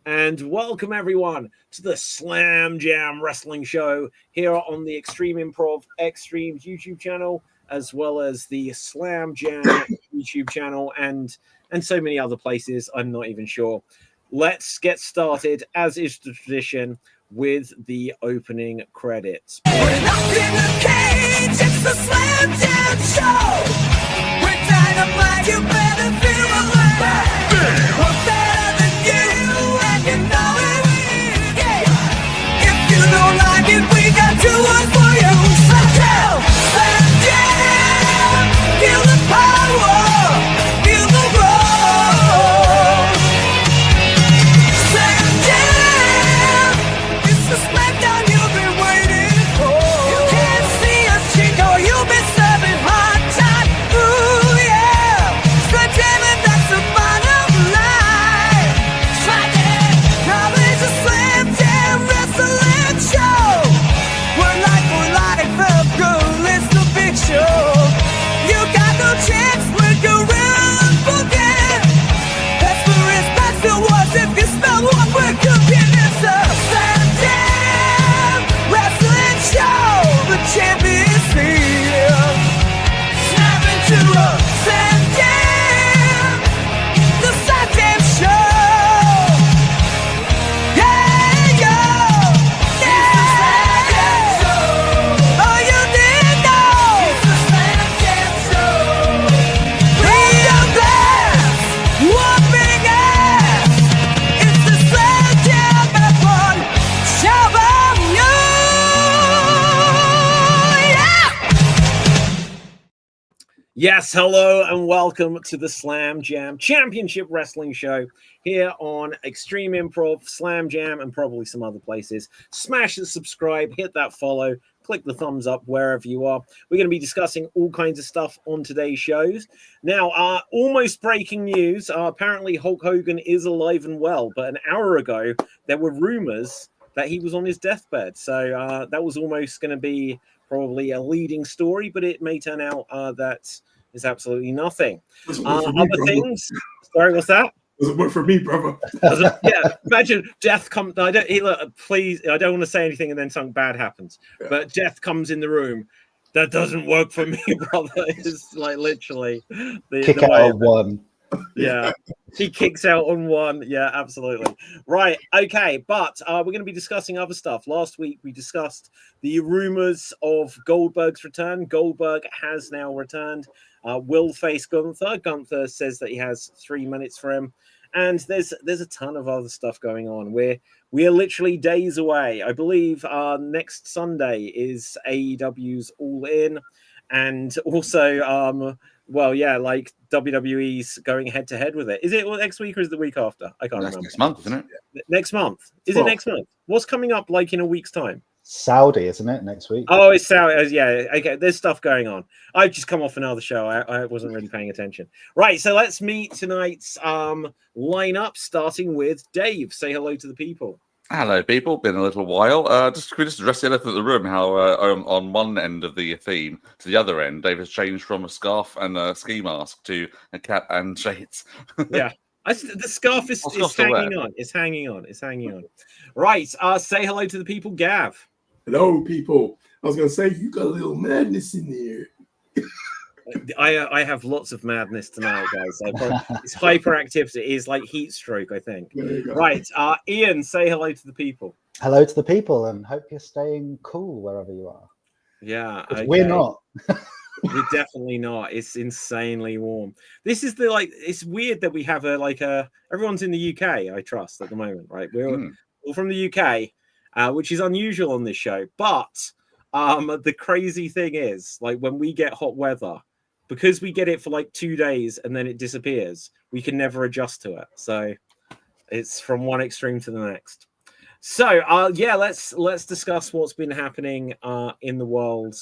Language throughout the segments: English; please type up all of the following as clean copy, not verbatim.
and welcome everyone to the Slam Jam Wrestling Show here on the Extreme Improv Extremes YouTube channel, as well as the Slam Jam YouTube channel, and so many other places. I'm not even sure. Let's get started, as is the tradition, with the opening credits. We're locked in the cage, it's the Slam Jam Show. We're dynamite, you better feel alive. We're better than you, and you know it. Yeah. If you don't like it, we got two words for you. Slam Jam, Slam Jam. Feel the power, feel the roar. Slam Jam, it's the smackdown you've been waiting for. You can't see us, Chico, you've been serving hard time. Ooh, yeah. Slam Jam, and that's the bottom line. Slam Jam, now there's a Slam Jam wrestling show. We're life for life, the girl is the big show. You got no chance with Gorilla Boogie. That's where it's back to us if you spell what we're cooking. It's a Slam Jam wrestling show. The champion's here. Snap into a Slam Jam. The Slam Jam show. Yeah, yo. Yeah. Oh, you didn't know. It's the Slam Jam show. Freedom blast. Whooping ass. It's the Slam Jam F1 show from you. Yeah. Yes, hello and welcome to the Slam Jam Championship Wrestling Show here on Extreme Improv, Slam Jam, and probably some other places. Smash the subscribe, hit that follow, click the thumbs up wherever you are. We're going to be discussing all kinds of stuff on today's shows. Now, almost breaking news. Apparently, Hulk Hogan is alive and well, but an hour ago, there were rumors that he was on his deathbed. So that was almost going to be probably a leading story, but it may turn out that is absolutely nothing. Other things. Sorry, what's that? Doesn't work for me, brother. Yeah, imagine death comes. Please, I don't want to say anything and then something bad happens. Yeah. But death comes in the room. That doesn't work for me, brother. It's like literally Kick the out way- of one. Yeah, he kicks out on one. Yeah, absolutely. Right. Okay, but we're going to be discussing other stuff. Last week we discussed the rumors of Goldberg's return. Goldberg has now returned. Will face Gunther. Gunther says that he has 3 minutes for him, and there's a ton of other stuff going on. We are literally days away. I believe next Sunday is AEW's All In, and also well, yeah, like WWE's going head to head with it. Is it next week or is it the week after? I can't That's remember. next month, isn't it? Next month. Is Well- it next month? What's coming up like in a week's time? Saudi, isn't it, next week? Oh, it's Saudi. Yeah, okay. There's stuff going on. I've just come off another show. I wasn't really paying attention. Right, so let's meet tonight's lineup, starting with Dave. Say hello to the people. Hello, people. Been a little while. Can we just address the elephant in the room? How on one end of the theme to the other end, Dave has changed from a scarf and a ski mask to a cap and shades. Yeah. The scarf is What's got to hanging wear? on. It's hanging on. It's hanging on. Right. Say hello to the people, Gav. Hello, people. I was gonna say you got a little madness in there. I have lots of madness tonight, guys. It's hyperactivity. It is like heat stroke, I think. There you go. Right. Ian, say hello to the people. Hello to the people, and hope you're staying cool wherever you are. Yeah. 'Cause Okay. we're not. We're definitely not. It's insanely warm. This is it's weird that we have everyone's in the UK, I trust, at the moment, right? We're all from the UK, which is unusual on this show. But the crazy thing is, like, when we get hot weather, because we get it for like 2 days and then it disappears, we can never adjust to it. So it's from one extreme to the next. So yeah, let's discuss what's been happening in the world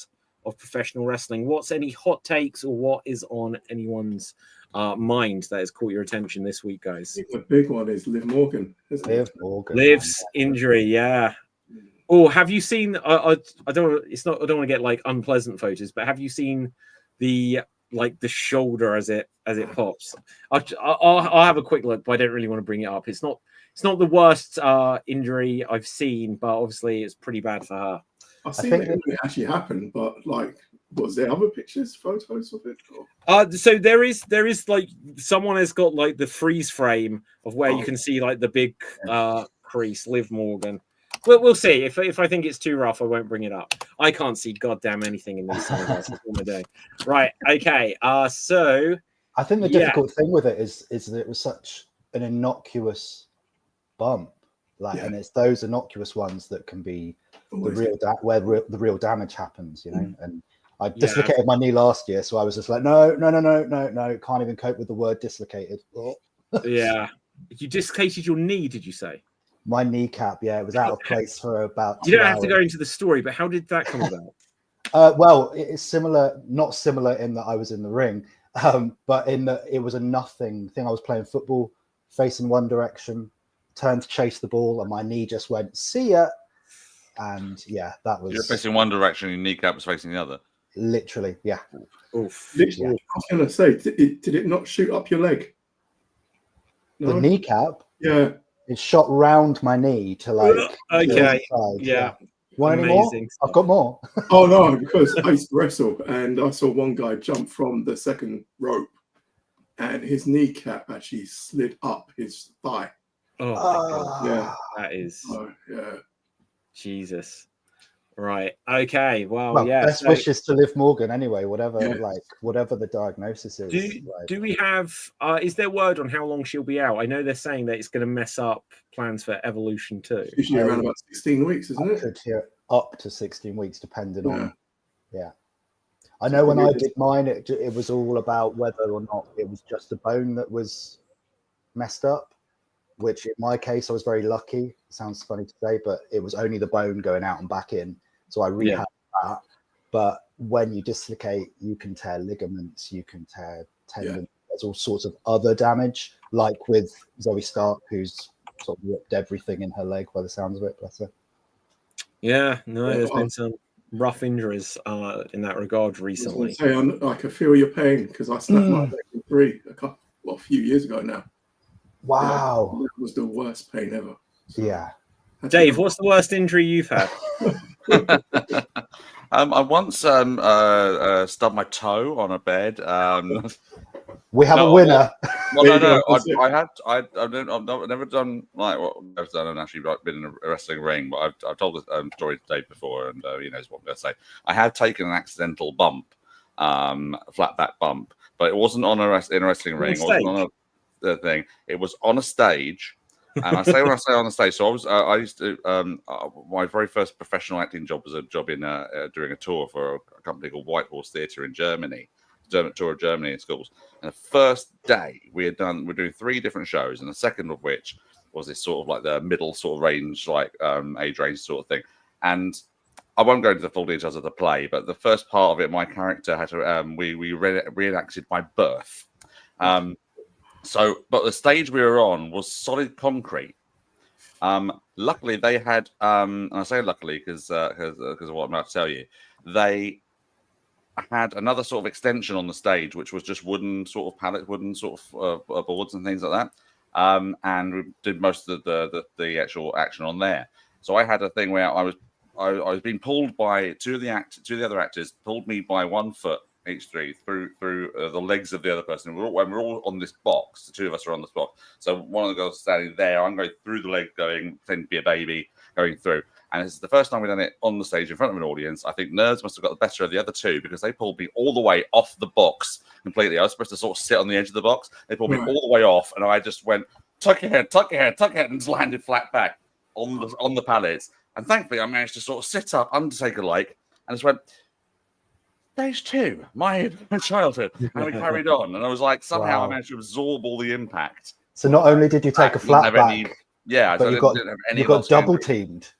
of professional wrestling. What's any hot takes or what is on anyone's mind that has caught your attention this week, guys? I think the big one is Liv Morgan. isn't it? Liv Morgan. Liv's injury, yeah. Oh, have you seen? I don't. It's not. I don't want to get like unpleasant photos, but have you seen the shoulder as it pops? I'll have a quick look, but I don't really want to bring it up. It's not it's not the worst injury I've seen, but obviously it's pretty bad for her. I've seen it when it actually happened, but like, was there other pictures, photos of it? Or? So there is like someone has got like the freeze frame of where you can see like the big crease, Liv Morgan. We'll see. If I think it's too rough, I won't bring it up. I can't see goddamn anything in these sunglasses all my day. Right. Okay. So I think the difficult thing with it is that it was such an innocuous bump, and it's those innocuous ones that can be the real where the real damage happens, you know. And I dislocated my knee last year, so I was just like, no, can't even cope with the word dislocated. Yeah, you dislocated your knee, did you say? My kneecap, it was out of place for about 2 You don't hours. have to go into the story, but how did that come about? Well, it's similar, not similar in that I was in the ring, but in that it was a nothing thing. I was playing football, facing one direction, turned to chase the ball, and my knee just went, see ya. And that was... You're facing one direction, your kneecap was facing the other. Literally, yeah. Oof. Literally, I was going to say, did it not shoot up your leg? No? The kneecap? Yeah. It shot round my knee to like... Okay, yeah. Want any more? I've got more. Oh, no, because I used to wrestle, and I saw one guy jump from the second rope, and his kneecap actually slid up his thigh. Oh, my God. Yeah. That is... Oh, yeah. Jesus. Right. Okay. Well, best wishes to Liv Morgan anyway, whatever the diagnosis is. Do we have is there word on how long she'll be out? I know they're saying that it's going to mess up plans for Evolution 2. Usually around about 16 weeks, isn't it? Up to 16 weeks, depending on. Yeah. I know when I did mine, it was all about whether or not it was just the bone that was messed up, which in my case, I was very lucky. It sounds funny to say, but it was only the bone going out and back in. So I rehabbed that. But when you dislocate, you can tear ligaments, you can tear tendons. There's all sorts of other damage, like with Zoe Stark, who's sort of ripped everything in her leg by the sounds of it. Bless her. Yeah, no, there's been some rough injuries in that regard recently. I can feel your pain because I snapped my leg in three a few years ago now. Wow. That was the worst pain ever. So, yeah. Dave, what's the worst injury you've had? I once stubbed my toe on a bed. We have a winner. Well, no. I've never done like what I've done and actually been in a wrestling ring, but I've told this story to Dave before, and he knows what I'm going to say. I have taken an accidental bump, flat back bump, but it wasn't in a wrestling ring. It wasn't on a thing. It was on a stage. And I say when I say on the stage, so I used to my very first professional acting job was a job in doing a tour for a company called White Horse Theatre in Germany, tour of Germany in schools. And the first day we're doing 3 different shows, and the second of which was this sort of like the middle sort of range, like age range sort of thing. And I won't go into the full details of the play, but the first part of it, my character had to we reenacted my birth. But the stage we were on was solid concrete. Luckily, they had, and I say luckily because of what I'm about to tell you, they had another sort of extension on the stage, which was just wooden sort of pallets, wooden sort of boards and things like that. And we did most of the actual action on there. So I had a thing where I was being pulled by two of the other actors, pulled me by one foot each through the legs of the other person. We're all on this box. The 2 of us are on this box. So one of the girls is standing there. I'm going through the leg, pretending to be a baby, going through. And this is the first time we've done it on the stage in front of an audience. I think nerds must have got the better of the other 2 because they pulled me all the way off the box completely. I was supposed to sort of sit on the edge of the box. They pulled me all the way off, and I just went, tuck your head, and just landed flat back on the pallets. And thankfully, I managed to sort of sit up, Undertaker-like, and just went, stage 2, my childhood, and we carried on. And I was like, somehow I managed to absorb all the impact. So not only did you take a flat back, but you got double teamed.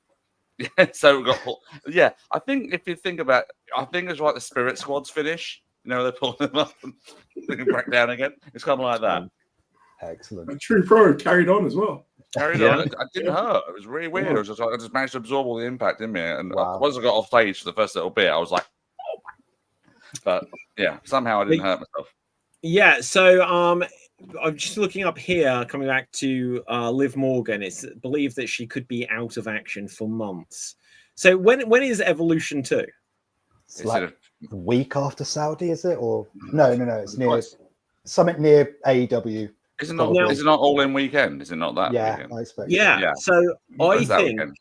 Yeah, so we got. Yeah, I think if you think about, I think it's like the Spirit Squad's finish. You know, they pull them up and they can back down again. It's kind of like that. Excellent. And True Pro carried on as well. Carried on. It didn't hurt. It was really weird. It was just like I just managed to absorb all the impact in me. And once I got off stage for the first little bit, I was like, but yeah, somehow I didn't hurt myself. Yeah. So I'm just looking up here, coming back to Liv Morgan. It's believed that she could be out of action for months. So when is Evolution 2? It's like a week after Saudi, is it? Or no, it's near something near AEW. Is it not All In weekend? Is it not that weekend? I expect. Yeah. So I think weekend.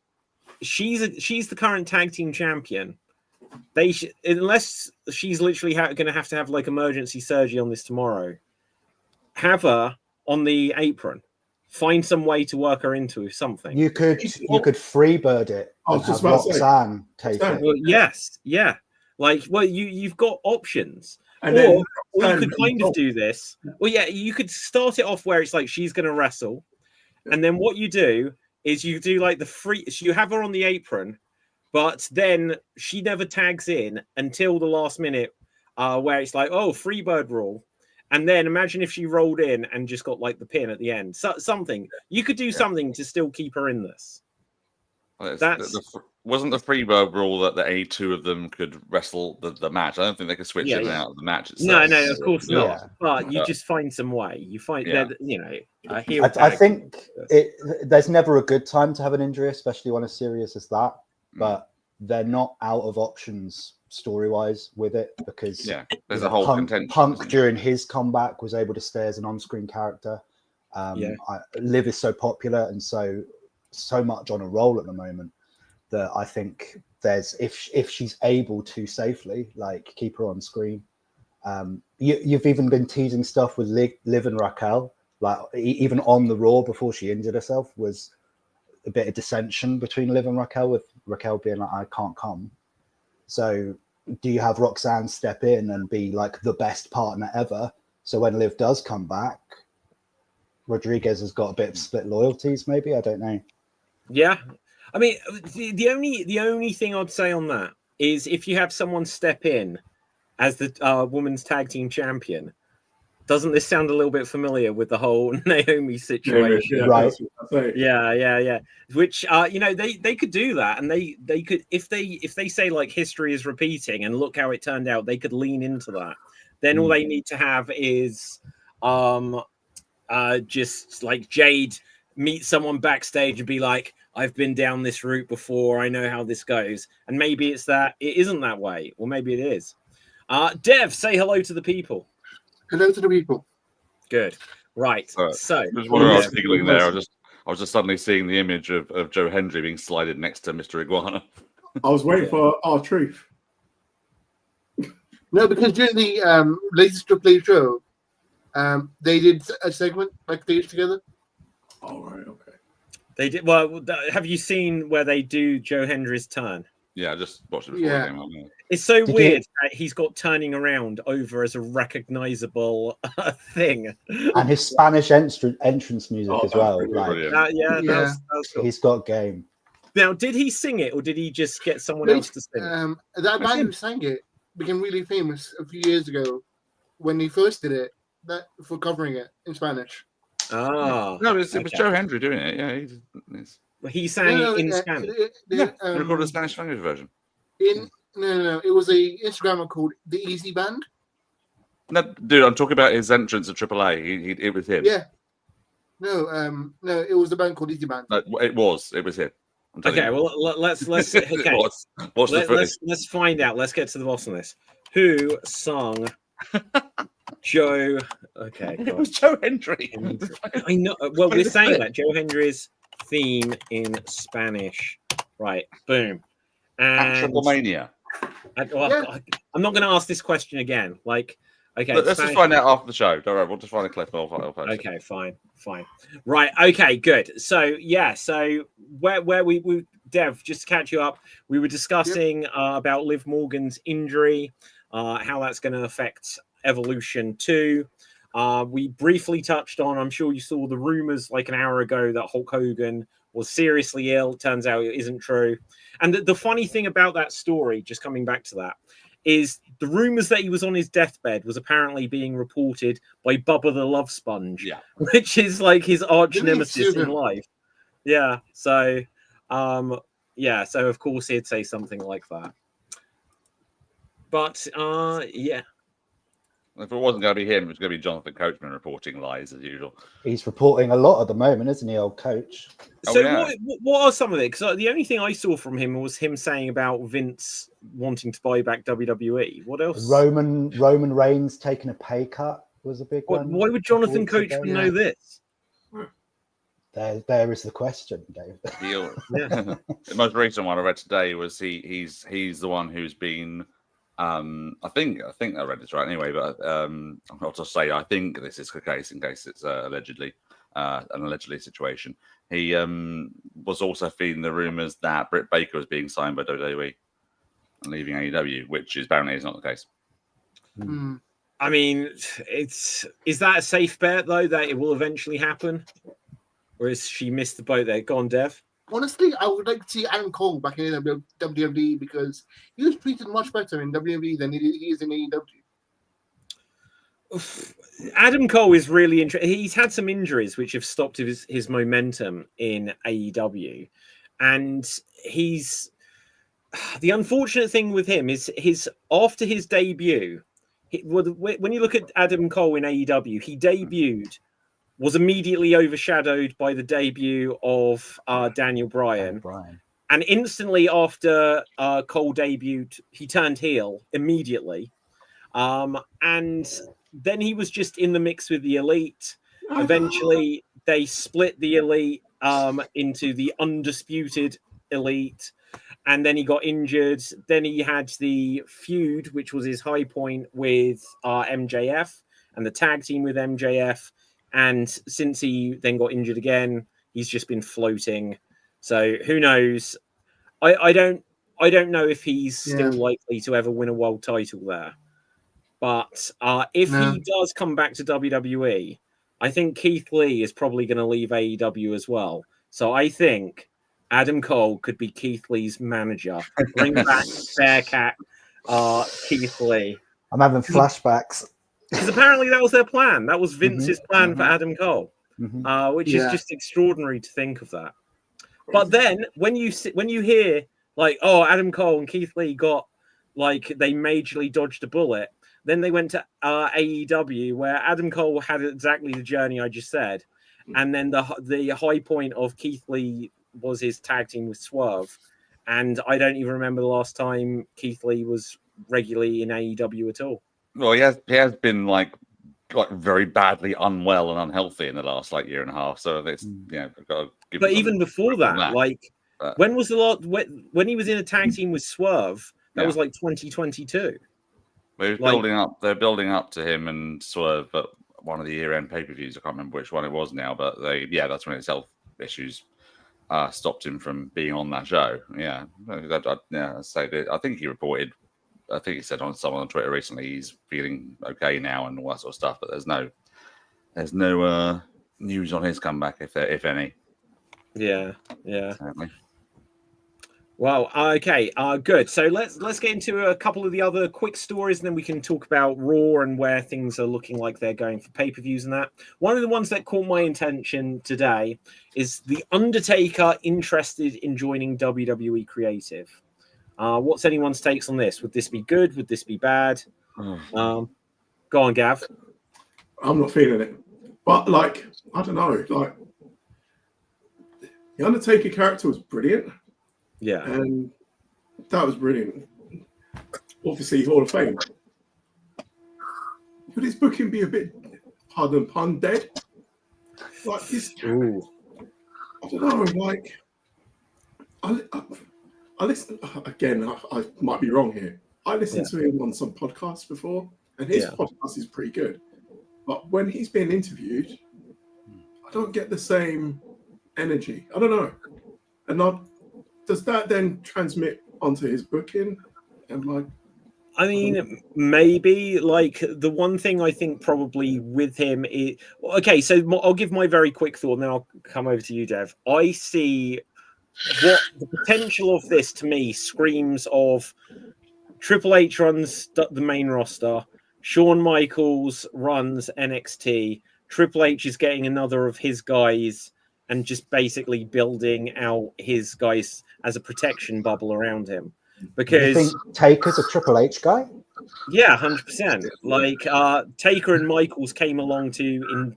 she's the current tag team champion. Unless she's literally going to have like emergency surgery on this tomorrow, have her on the apron. Find some way to work her into something. You could freebird it. I was just about to say, Roxanne take it. Well, yes, yeah. Like, well, you've got options. And or then you could kind of do this. Well, yeah, you could start it off where it's like she's going to wrestle, and then what you do is you do like so you have her on the apron, but then she never tags in until the last minute, where it's like, oh, Freebird rule. And then imagine if she rolled in and just got like the pin at the end. Something you could do something to still keep her in this. Wasn't the Freebird rule that any two of them could wrestle the match? I don't think they could switch in and out of the match itself. No, of course not. Yeah. But you just find some way. You find that I think there's never a good time to have an injury, especially one as serious as that. But they're not out of options story-wise with it, because there's a whole contention. Punk during his comeback was able to stay as an on-screen character. Liv is so popular and so much on a roll at the moment that I think there's if she's able to safely like keep her on screen. You've even been teasing stuff with Liv and Raquel, like even on the Raw before she injured herself was a bit of dissension between Liv and Raquel, with Raquel being like, I can't come. So do you have Roxanne step in and be like the best partner ever? So when Liv does come back, Rodriguez has got a bit of split loyalties, maybe? I don't know. Yeah. I mean, the only thing I'd say on that is if you have someone step in as the women's tag team champion, doesn't this sound a little bit familiar with the whole Naomi situation? Yeah, right. Yeah. Which they could do that, and they could if they say like history is repeating and look how it turned out, they could lean into that. Then all they need to have is just like Jade meet someone backstage and be like, I've been down this route before, I know how this goes. And maybe it's that it isn't that way, or maybe it is. Dev, say hello to the people. Hello to the people. Good. Right. So just while I was giggling there, I was just suddenly seeing the image of Joe Hendry being slided next to Mr. Iguana. I was waiting for R-Truth. No, because during the latest Triple H show, they did a segment backstage together. Oh, right, okay. They did. Well, have you seen where they do Joe Hendry's turn? Yeah, I just watched it before the game. It's so weird that he's got turning around over as a recognizable thing. And his Spanish entrance music as well. That's cool. He's got game. Now, did he sing it, or did he just get someone else to sing it? That man who sang it became really famous a few years ago when he first did it, for covering it in Spanish. No, it was Joe Hendry doing it. Yeah, he sang it in Spanish. He recorded a Spanish language version. No. It was a Instagrammer called The Easy Band. No, dude, I'm talking about his entrance at AAA. It was him. Yeah. No, it was the band called Easy Band. No, it was him. Okay, well, let's okay. Let's find out. Let's get to the bottom of this. Who sung Joe? Okay, it was Joe Hendry. I know. Well, we're saying that Joe Hendry's theme in Spanish. Right. Boom. And Triple Mania. I'm not going to ask this question again. Like, okay, let's just find out after the show. Don't worry, we'll just find a clip. Okay, fine. Right. Okay, good. So where we Dev, just to catch you up, we were discussing about Liv Morgan's injury, how that's going to affect Evolution 2. We briefly touched on, I'm sure you saw the rumors like an hour ago that Hulk Hogan was seriously ill. Turns out it isn't true. And the funny thing about that story, just coming back to that, is the rumors that he was on his deathbed was apparently being reported by Bubba the Love Sponge, which is like his arch nemesis in life. Yeah. So, so of course he'd say something like that. But, If it wasn't going to be him, it was going to be Jonathan Coachman reporting lies as usual. He's reporting a lot at the moment, isn't he, old coach? So yeah. what are some of it? Because the only thing I saw from him was him saying about Vince wanting to buy back WWE. What else? Roman Reigns taking a pay cut was a big one. Why would Jonathan Coachman know this? There is the question, Dave. The most recent one I read today was he's the one who's been I think I read this right anyway, but I'll just say I think this is the case in case it's allegedly an allegedly situation. He was also feeding the rumors that Britt Baker was being signed by WWE and leaving AEW, which apparently is not the case. I mean, is that a safe bet though that it will eventually happen, or has she missed the boat there? Go on, Dev. Honestly, I would like to see Adam Cole back in WWE because he was treated much better in WWE than he is in AEW. Adam Cole is really interesting. He's had some injuries which have stopped his momentum in AEW, and he's the unfortunate thing with him is after his debut. When you look at Adam Cole in AEW, he debuted. Was immediately overshadowed by the debut of Daniel Bryan. And instantly after Cole debuted, he turned heel immediately. And then he was just in the mix with the Elite. Eventually, they split the Elite into the Undisputed Elite. And then he got injured. Then he had the feud, which was his high point with MJF and the tag team with MJF. And since he then got injured again, he's just been floating. So who knows? I don't know if he's still likely to ever win a world title there. But if he does come back to WWE, I think Keith Lee is probably going to leave AEW as well. So I think Adam Cole could be Keith Lee's manager. Bring back Bearcat Keith Lee. I'm having flashbacks. Because apparently that was their plan. That was Vince's plan for Adam Cole, which is just extraordinary to think of that. But then when you hear like, oh, Adam Cole and Keith Lee got like they majorly dodged a bullet, then they went to AEW where Adam Cole had exactly the journey I just said, and then the high point of Keith Lee was his tag team with Swerve, and I don't even remember the last time Keith Lee was regularly in AEW at all. Well, he has been like very badly unwell and unhealthy in the last year and a half. So it's I've got to give. But even before that, when was the last when he was in a tag team with Swerve? That was like 2022. He was building up. They're building up to him and Swerve at one of the year-end pay-per-views. I can't remember which one it was now, but that's when his health issues stopped him from being on that show. Yeah, I think he reported. I think he said on someone on Twitter recently he's feeling okay now and all that sort of stuff. But there's no news on his comeback if any. Yeah. Certainly. Well, okay, good. So let's get into a couple of the other quick stories, and then we can talk about Raw and where things are looking like they're going for pay-per-views and that. One of the ones that caught my attention today is The Undertaker interested in joining WWE Creative. What's anyone's takes on this? Would this be good? Would this be bad? Go on, Gav. I'm not feeling it. But, I don't know. The Undertaker character was brilliant. Yeah. And that was brilliant. Obviously, Hall of Fame. Would his booking be a bit, pardon pun, dead? His character. I don't know. I listen again. I might be wrong here. I listened to him on some podcasts before, and his podcast is pretty good. But when he's being interviewed, I don't get the same energy. I don't know. And does that then transmit onto his booking? I mean, maybe. The one thing I think probably with him is okay. So I'll give my very quick thought, and then I'll come over to you, Dev. I see. What the potential of this to me screams of Triple H runs the main roster, Shawn Michaels runs NXT, Triple H is getting another of his guys and just basically building out his guys as a protection bubble around him. Because you think Taker's a Triple H guy? Yeah, 100%. Like Taker and Michaels came along to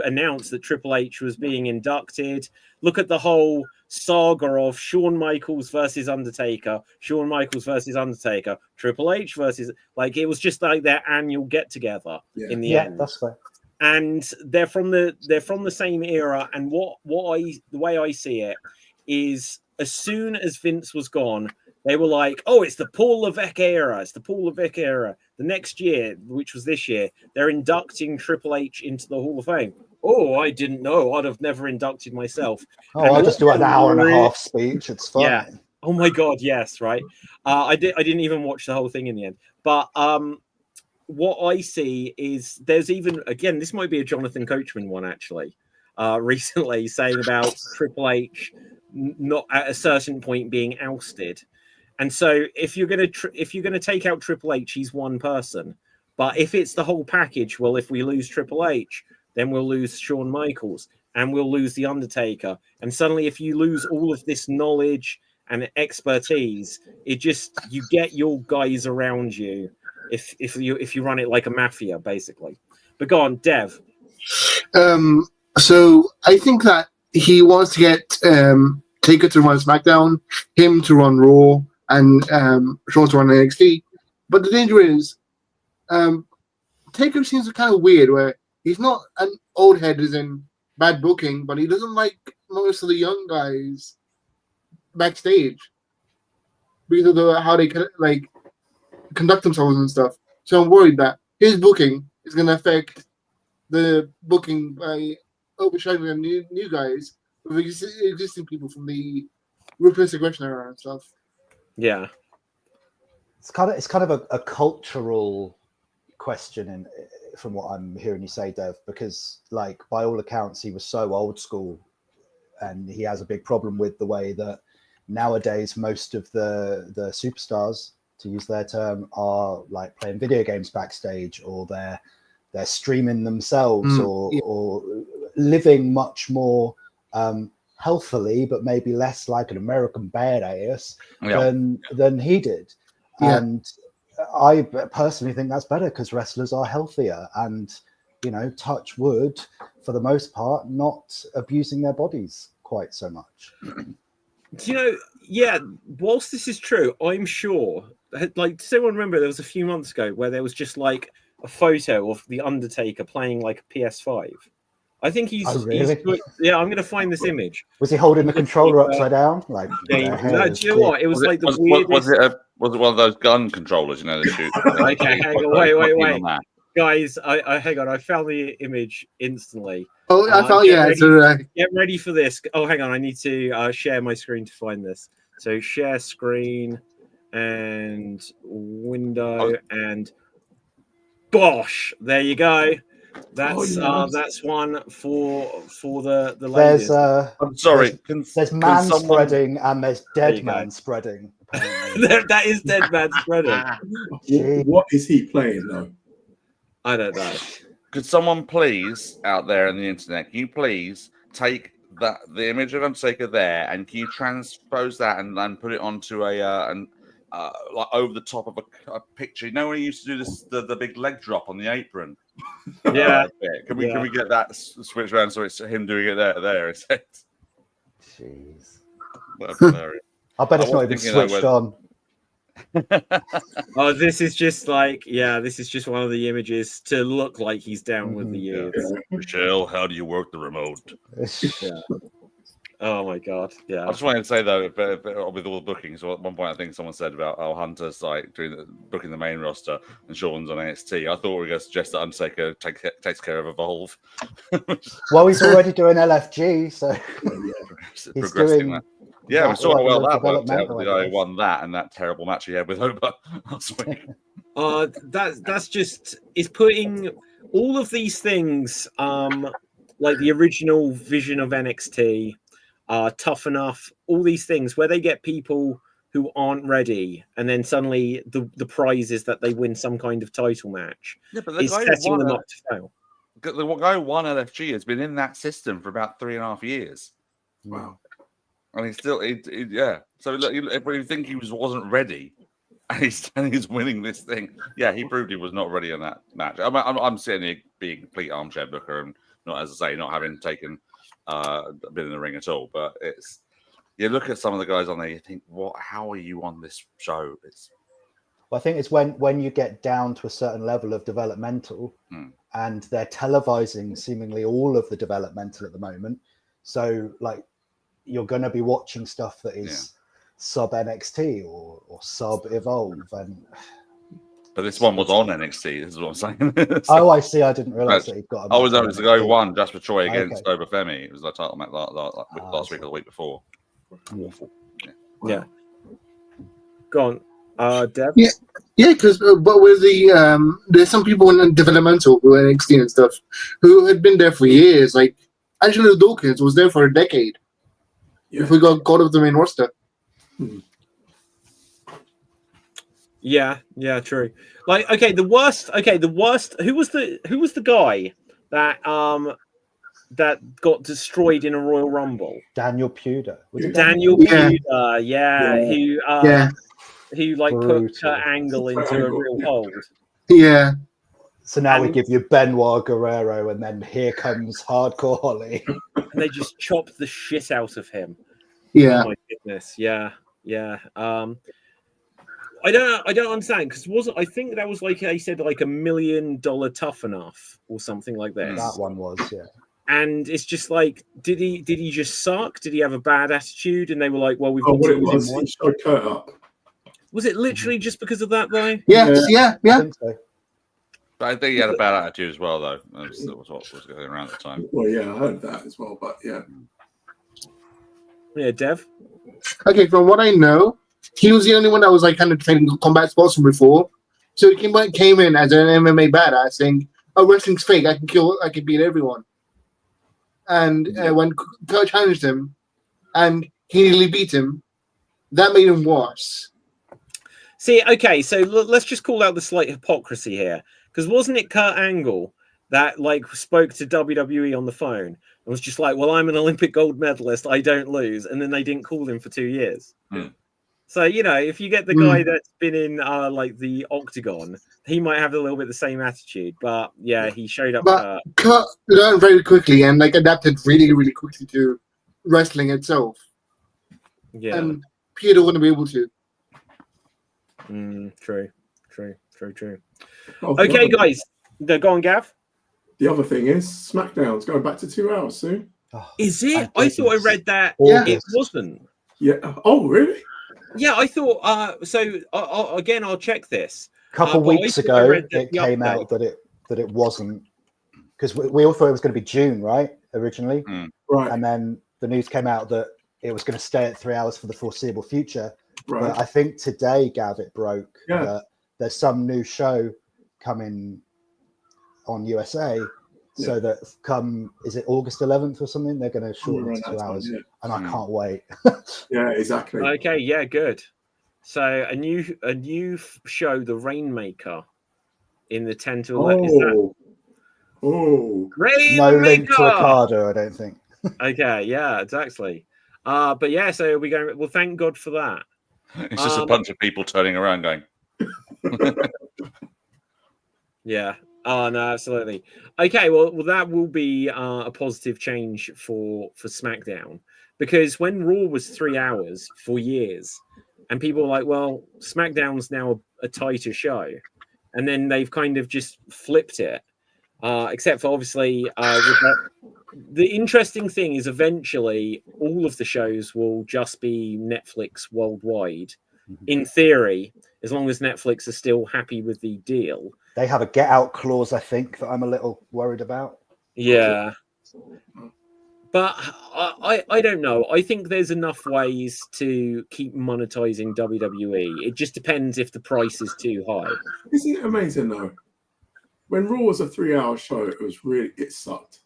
announce that Triple H was being inducted. Look at the whole saga of Shawn Michaels versus Undertaker, Shawn Michaels versus Undertaker, Triple H versus, like, it was just like their annual get together in the end. That's fair. And they're from the same era. And the way I see it is, as soon as Vince was gone, they were like, oh, it's the Paul Levesque era. It's the Paul Levesque era. The next year, which was this year, they're inducting Triple H into the Hall of Fame. Oh, I didn't know. I'd have never inducted myself. Oh, I'll just do an hour and a half speech. It's fun. Yeah. Oh my God, yes, right. I didn't even watch the whole thing in the end. But what I see is there's even, again, this might be a Jonathan Coachman one actually, recently, saying about Triple H not at a certain point being ousted. And so if you're gonna take out Triple H, he's one person. But if it's the whole package, well, if we lose Triple H, then we'll lose Shawn Michaels and we'll lose The Undertaker. And suddenly, if you lose all of this knowledge and expertise, you get your guys around you if you run it like a mafia, basically. But go on, Dev. So I think that he wants to get Taker to run SmackDown, him to run Raw, and Shawn to run NXT. But the danger is, Taker seems kind of weird, where he's not an old head as in bad booking, but he doesn't like most of the young guys backstage because of how they like conduct themselves and stuff. So I'm worried that his booking is going to affect the booking by overshadowing the new guys with existing people from the Ruthless Aggression era and stuff. Yeah, it's kind of a cultural question, from what I'm hearing you say, Dev, because, like, by all accounts, he was so old school, and he has a big problem with the way that nowadays most of the superstars, to use their term, are like playing video games backstage, or they're streaming themselves, or living much more healthily, but maybe less like an American badass than he did. Yeah. And I personally think that's better, because wrestlers are healthier and, touch wood, for the most part, not abusing their bodies quite so much. Yeah, whilst this is true, I'm sure, like, does anyone remember there was a few months ago where there was just like a photo of The Undertaker playing like a PS5? I think he's, oh, really? I'm going to find this image. Was he holding the controller upside down? Like, do you know what? It was like the weirdest. Was it one of those gun controllers, they shoot? Okay, hang on, wait. Guys, I hang on. I found the image instantly. Oh, I thought, Get ready for this. Oh, hang on. I need to share my screen to find this. So share screen and window and bosh. There you go. That's one for the ladies. I'm sorry. There's man spreading and there's dead man spreading. That is dead man spreading. What is he playing though? I don't know. Could someone please, out there on the internet, can you please take the image of Undertaker there, and can you transpose that and put it onto like over the top of a picture? When he used to do this, the big leg drop on the apron. Yeah. Can we get that switch around so it's him doing it there? Jeez. That'd be hilarious. I bet it's not even switched on. Oh, this is just like, this is just one of the images to look like he's down with the years. Michelle, how do you work the remote? Yeah. Oh my God. Yeah. I just wanted to say though, with all the bookings, at one point I think someone said about Hunter's like booking the main roster and Shawn's on NXT. I thought we were going to suggest that Undertaker takes care of Evolve. Well, he's already doing LFG, so he's progressing that. Yeah, we saw how well that worked out. The guy won that and that terrible match he had with Hogan last week. That's just, it's putting all of these things, like the original vision of NXT, Tough Enough, all these things where they get people who aren't ready, and then suddenly the prize is that they win some kind of title match. Yeah, but the guy setting them up to fail. The guy who won LFG has been in that system for about 3.5 years. Wow. And he's still, yeah. So look, if you think he wasn't ready and he's winning this thing. Yeah, he proved he was not ready in that match. I'm sitting here being a complete armchair booker and not, as I say, not having taken been in the ring at all. But it's, you look at some of the guys on there, you think, what? How are you on this show? It's. Well, I think it's when you get down to a certain level of developmental, and they're televising seemingly all of the developmental at the moment. So, like, you're going to be watching stuff that is sub NXT or sub Evolve, but this one was on NXT. This is what I'm saying. Oh, I see. I didn't realize that he got. It was the guy who won Jasper Troy against Obafemi. It was the title match last week or the week before. Awful. Yeah. Go on, Deb. Yeah, because but with the there's some people in developmental who are NXT and stuff who had been there for years. Like Angelo Dawkins was there for a decade. If we got God of the main roster. Yeah, true. Like, the worst. Who was the guy that got destroyed in a Royal Rumble? Daniel Puder. Was it Daniel Puder? Yeah. Who like Brutal. put Kurt Angle into a real hold. Yeah. So now we give you Benoit Guerrero, and then here comes Hardcore Holly. And they just chopped the shit out of him. Yeah. Oh my goodness. Yeah. I don't understand, because I think that was like they said, like $1 million Tough Enough or something like this. That one was, yeah. And it's just like, did he just suck? Did he have a bad attitude? And they were like, well, we've got what to it use was, him he showed Kurt up. Was it literally just because of that, though? Yeah. I think so. But I think he had a bad attitude as well, though. That was what was going around at the time. Well, yeah, I heard that as well, but yeah. Yeah, Dev? Okay, from what I know, he was the only one that was like kind of training combat sports from before. So he came in as an MMA badass saying, "Oh, wrestling's fake. I can beat everyone." And when Kurt challenged him and he nearly beat him, that made him worse. See, okay, so let's just call out the slight hypocrisy here, because wasn't it Kurt Angle that like spoke to WWE on the phone and was just like, "Well, I'm an Olympic gold medalist. I don't lose," and then they didn't call him for 2 years. So, if you get the guy that's been in like the Octagon, he might have a little bit the same attitude. But yeah, he showed up. But Kurt learned very quickly and like adapted really, really quickly to wrestling itself. Yeah, and Peter wouldn't be able to. True. Okay, guys, go on, Gav. The other thing is SmackDown's going back to 2 hours soon. Is it? I thought I read that it wasn't. Yeah. Oh, really? Yeah, I thought. I'll check this. A couple weeks ago, it came out that it wasn't, because we all thought it was going to be June, right? Originally, Right. and then the news came out that it was going to stay at 3 hours for the foreseeable future. Right. But I think today, Gav, it broke that there's some new show coming on USA. So that is it August 11th or something? They're going to shorten it to 2 hours, and I can't wait. Yeah, exactly. Okay, yeah, good. So a new show, The Rainmaker, in the 10 to 11. Rainmaker! No link to Ricardo, I don't think. Okay, yeah, exactly. But yeah, so we're going. Well, thank God for that. It's just a bunch of people turning around going. Yeah. Oh no, absolutely. Okay, well, that will be a positive change for SmackDown, because when Raw was 3 hours for years, and people were like, "Well, SmackDown's now a tighter show," and then they've kind of just flipped it. Except for obviously, the interesting thing is eventually all of the shows will just be Netflix worldwide. In theory, as long as Netflix are still happy with the deal. They have a get out clause, I think, that I'm a little worried about. Yeah. But I don't know. I think there's enough ways to keep monetizing WWE. It just depends if the price is too high. Isn't it amazing though? When Raw was a 3 hour show, it sucked.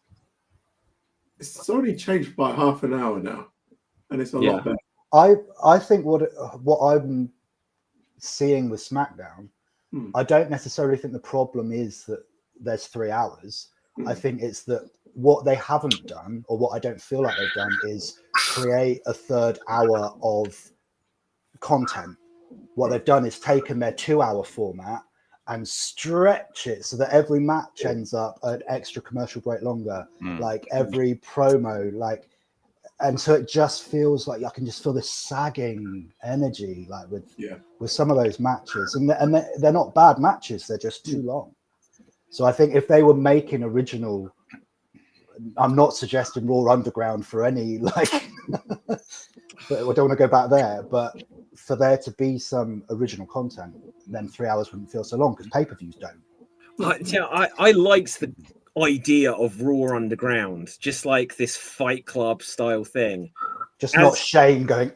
It's only changed by half an hour now, and it's a lot better. I think what I'm seeing with SmackDown, I don't necessarily think the problem is that there's 3 hours. I think it's that what they haven't done, or what I don't feel like they've done, is create a third hour of content. what they've done is taken their 2-hour format and stretch it so that every match ends up an extra commercial break longer, like every promo, like, and so it just feels like I can just feel this sagging energy, like with some of those matches, and they're not bad matches, they're just too long. So I think if they were making original, I'm not suggesting Raw Underground for any, like, but I don't want to go back there, but for there to be some original content, then 3 hours wouldn't feel so long, because pay-per-views don't. I liked the idea of Raw Underground, just like this Fight Club style thing. Just not Shane going,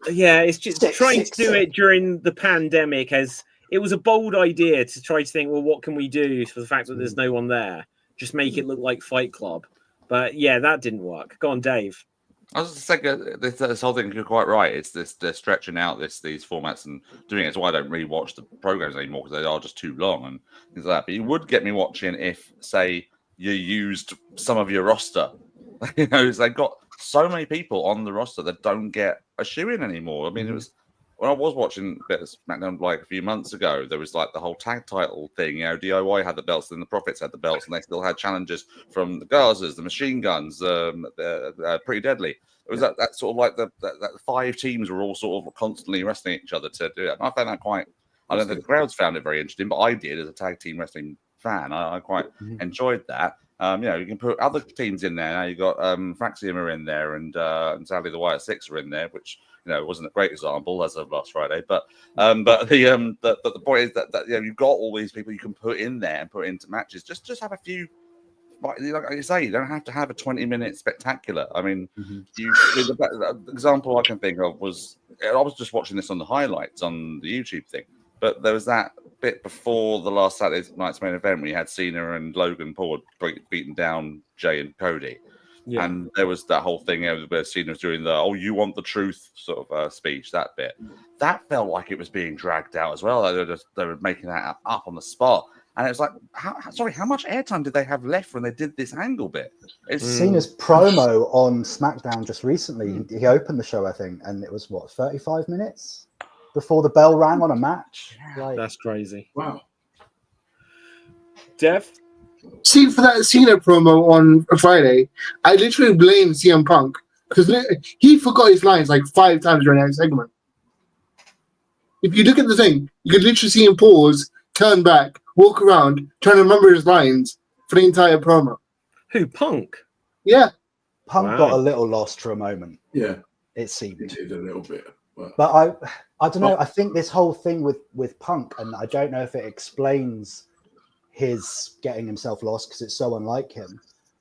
yeah, it's just trying to do it during the pandemic, as it was a bold idea to try to think, well, what can we do for the fact that there's no one there? Just make it look like Fight Club. But yeah, that didn't work. Go on, Dave. I was just saying this whole thing. You're quite right. It's they're stretching out these formats and doing it. It's why I don't really watch the programs anymore, because they are just too long and things like that. But you would get me watching if, say, you used some of your roster. You know, they got so many people on the roster that don't get a shoe in anymore. I mean, it was when I was watching a bit of SmackDown like a few months ago, there was like the whole tag title thing. You know, DIY had the belts, then the Profits had the belts, and they still had challenges from the Gazas, the Machine Guns, Pretty Deadly. It was that sort of like that 5 teams were all sort of constantly wrestling each other to do it. And I found that quite. I don't think the crowds found it very interesting, but I did as a tag team wrestling fan. I quite enjoyed that. You know, you can put other teams in there. Now you've got Fraxium are in there, and sadly the Wyatt Six are in there, which, you know, wasn't a great example as of last Friday. But the point is that you know, you've got all these people you can put in there and put into matches. Just have a few. Like you say, you don't have to have a 20-minute spectacular. I mean, the example I can think of was, I was just watching this on the highlights on the YouTube thing, but there was that bit before the last Saturday night's main event where you had Cena and Logan Paul beating down Jay and Cody. Yeah. And there was that whole thing where Cena was doing the you want the truth sort of speech, that bit. That felt like it was being dragged out as well. They were making that up on the spot. And it was like, how much airtime did they have left when they did this angle bit? Cena's promo on SmackDown just recently, he opened the show, I think, and it was, 35 minutes before the bell rang on a match? Like, that's crazy. Wow. Dev? See, for that Cena promo on Friday, I literally blame CM Punk, because he forgot his lines like 5 times during that segment. If you look at the thing, you could literally see him pause, turn back, walk around, trying to remember his lines for the entire promo. Who, Punk? Yeah. Punk got a little lost for a moment. Yeah. It seemed. It did a little bit. But I don't know. I think this whole thing with Punk, and I don't know if it explains his getting himself lost because it's so unlike him,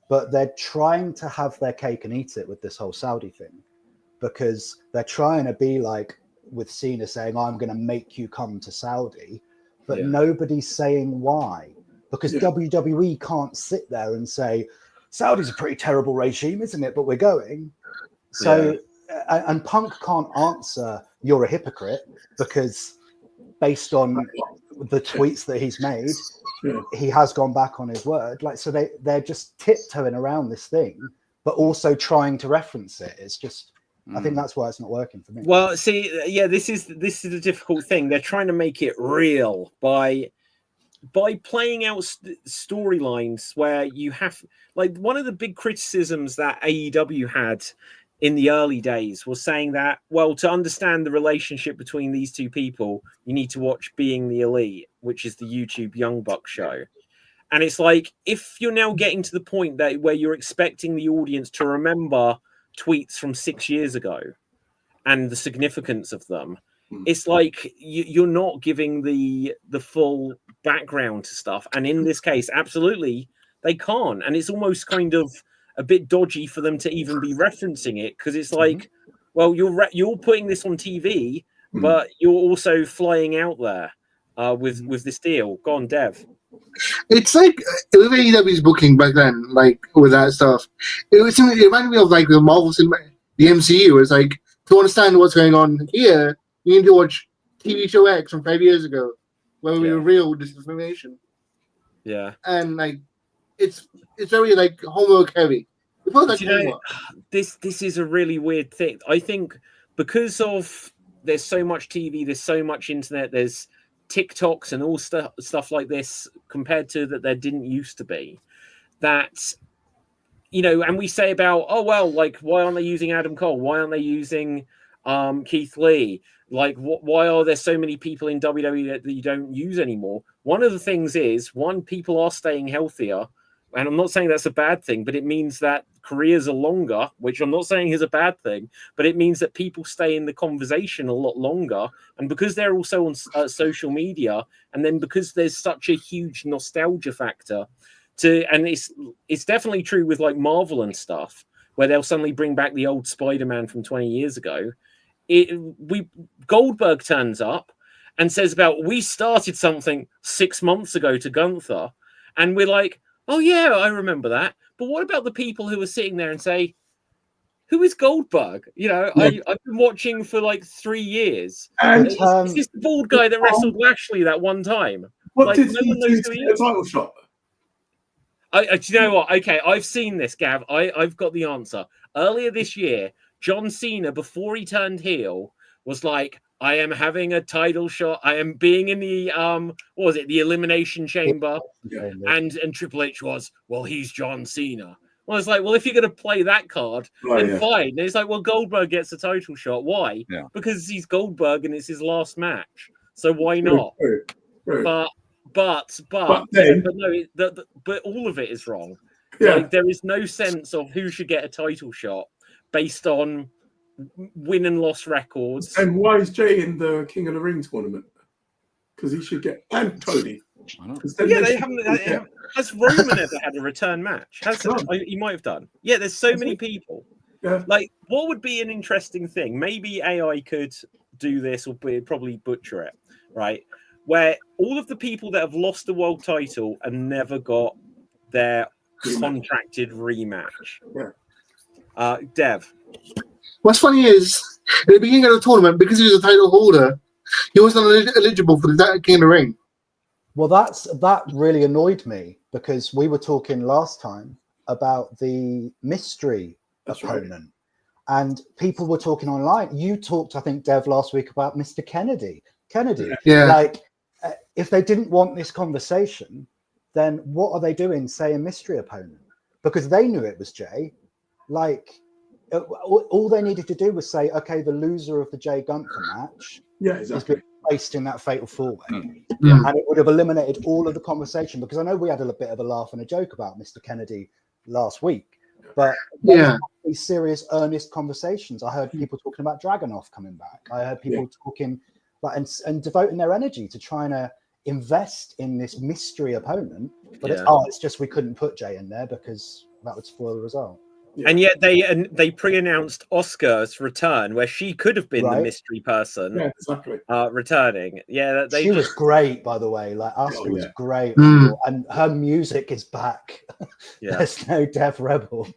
but they're trying to have their cake and eat it with this whole Saudi thing, because they're trying to be like with Cena saying, I'm going to make you come to Saudi, but nobody's saying why, because WWE can't sit there and say, Saudi's a pretty terrible regime, isn't it? But we're going. So, and Punk can't answer, you're a hypocrite, because based on the tweets that he's made, he has gone back on his word. Like, so they're just tiptoeing around this thing, but also trying to reference it. It's just, I think that's why it's not working for me. Well, see, this is a difficult thing. They're trying to make it real by playing out storylines where you have, like, one of the big criticisms that AEW had in the early days was saying that, well, to understand the relationship between these two people, you need to watch Being the Elite, which is the YouTube Young Buck show. And it's like, if you're now getting to the point that where you're expecting the audience to remember tweets from 6 years ago and the significance of them, it's like you're not giving the full background to stuff. And in this case, absolutely, they can't. And it's almost kind of a bit dodgy for them to even be referencing it, because it's like, well, you're putting this on TV, but you're also flying out there with this deal. Go on, Dev. It's like with AEW's booking back then, like with that stuff. It reminded me of like the Marvel cinema, the MCU. It's like, to understand what's going on here, you need to watch TV show X from 5 years ago, where we were real disinformation. Yeah, and like it's very like homework heavy. You know, this is a really weird thing. I think because of there's so much TV, there's so much internet, there's TikToks and all stuff like this compared to that there didn't used to be. That, you know, and we say about, oh well, like why aren't they using Adam Cole? Why aren't they using Keith Lee? Like, why are there so many people in WWE that you don't use anymore? One of the things is, people are staying healthier. And I'm not saying that's a bad thing, but it means that careers are longer, which I'm not saying is a bad thing, but it means that people stay in the conversation a lot longer. And because they're also on social media, and then because there's such a huge nostalgia factor and it's definitely true with like Marvel and stuff, where they'll suddenly bring back the old Spider-Man from 20 years ago. Goldberg turns up and says about, we started something 6 months ago to Gunther, and we're like, oh yeah, I remember that. But what about the people who are sitting there and say, who is Goldberg? You know, I've been watching for like 3 years. And is this the bald guy that wrestled Lashley that one time? What like, did no he one do knows to who he get a is. title shot? Do you know what? Okay, I've seen this, Gav. I've got the answer. Earlier this year, John Cena, before he turned heel, was like, I am having a title shot. I am being in the what was it, the Elimination Chamber, and Triple H was, well, he's John Cena. Well, it's like, well, if you're going to play that card, then fine. And it's like, well, Goldberg gets a title shot. Why? Yeah. Because he's Goldberg and it's his last match. So why not? True. But all of it is wrong. Yeah. Like, there is no sense of who should get a title shot based on win and loss records. And why is Jay in the King of the Ring tournament? Because he should get, and Cody. Yeah, they haven't. Has Roman ever had a return match? He might have done. Yeah, there's so many people. Yeah. Like, what would be an interesting thing? Maybe AI could do this, or probably butcher it, right? Where all of the people that have lost the world title and never got their contracted rematch. Yeah. Dev. What's funny is, at the beginning of the tournament, because he was a title holder, he wasn't eligible for the King of the Ring. Well, that really annoyed me, because we were talking last time about the mystery opponent. Right. And people were talking online. You talked, I think, Dev, last week about Mr. Kennedy. Yeah. Like, if they didn't want this conversation, then what are they doing saying mystery opponent? Because they knew it was Jay. Like, all they needed to do was say, okay, the loser of the Jay Gunther match has been placed in that fatal four-way. And it would have eliminated all of the conversation, because I know we had a bit of a laugh and a joke about Mr. Kennedy last week, but these serious, earnest conversations. I heard people talking about Dragunov coming back. I heard people talking like and devoting their energy to trying to invest in this mystery opponent. But it's just we couldn't put Jay in there because that would spoil the result. Yeah. And yet they pre-announced Oscar's return, where she could have been the mystery person. Yeah, exactly. Returning. Yeah, she was great, by the way. Like, Oscar was great, and her music is back. Yeah. There's no Death Rebel.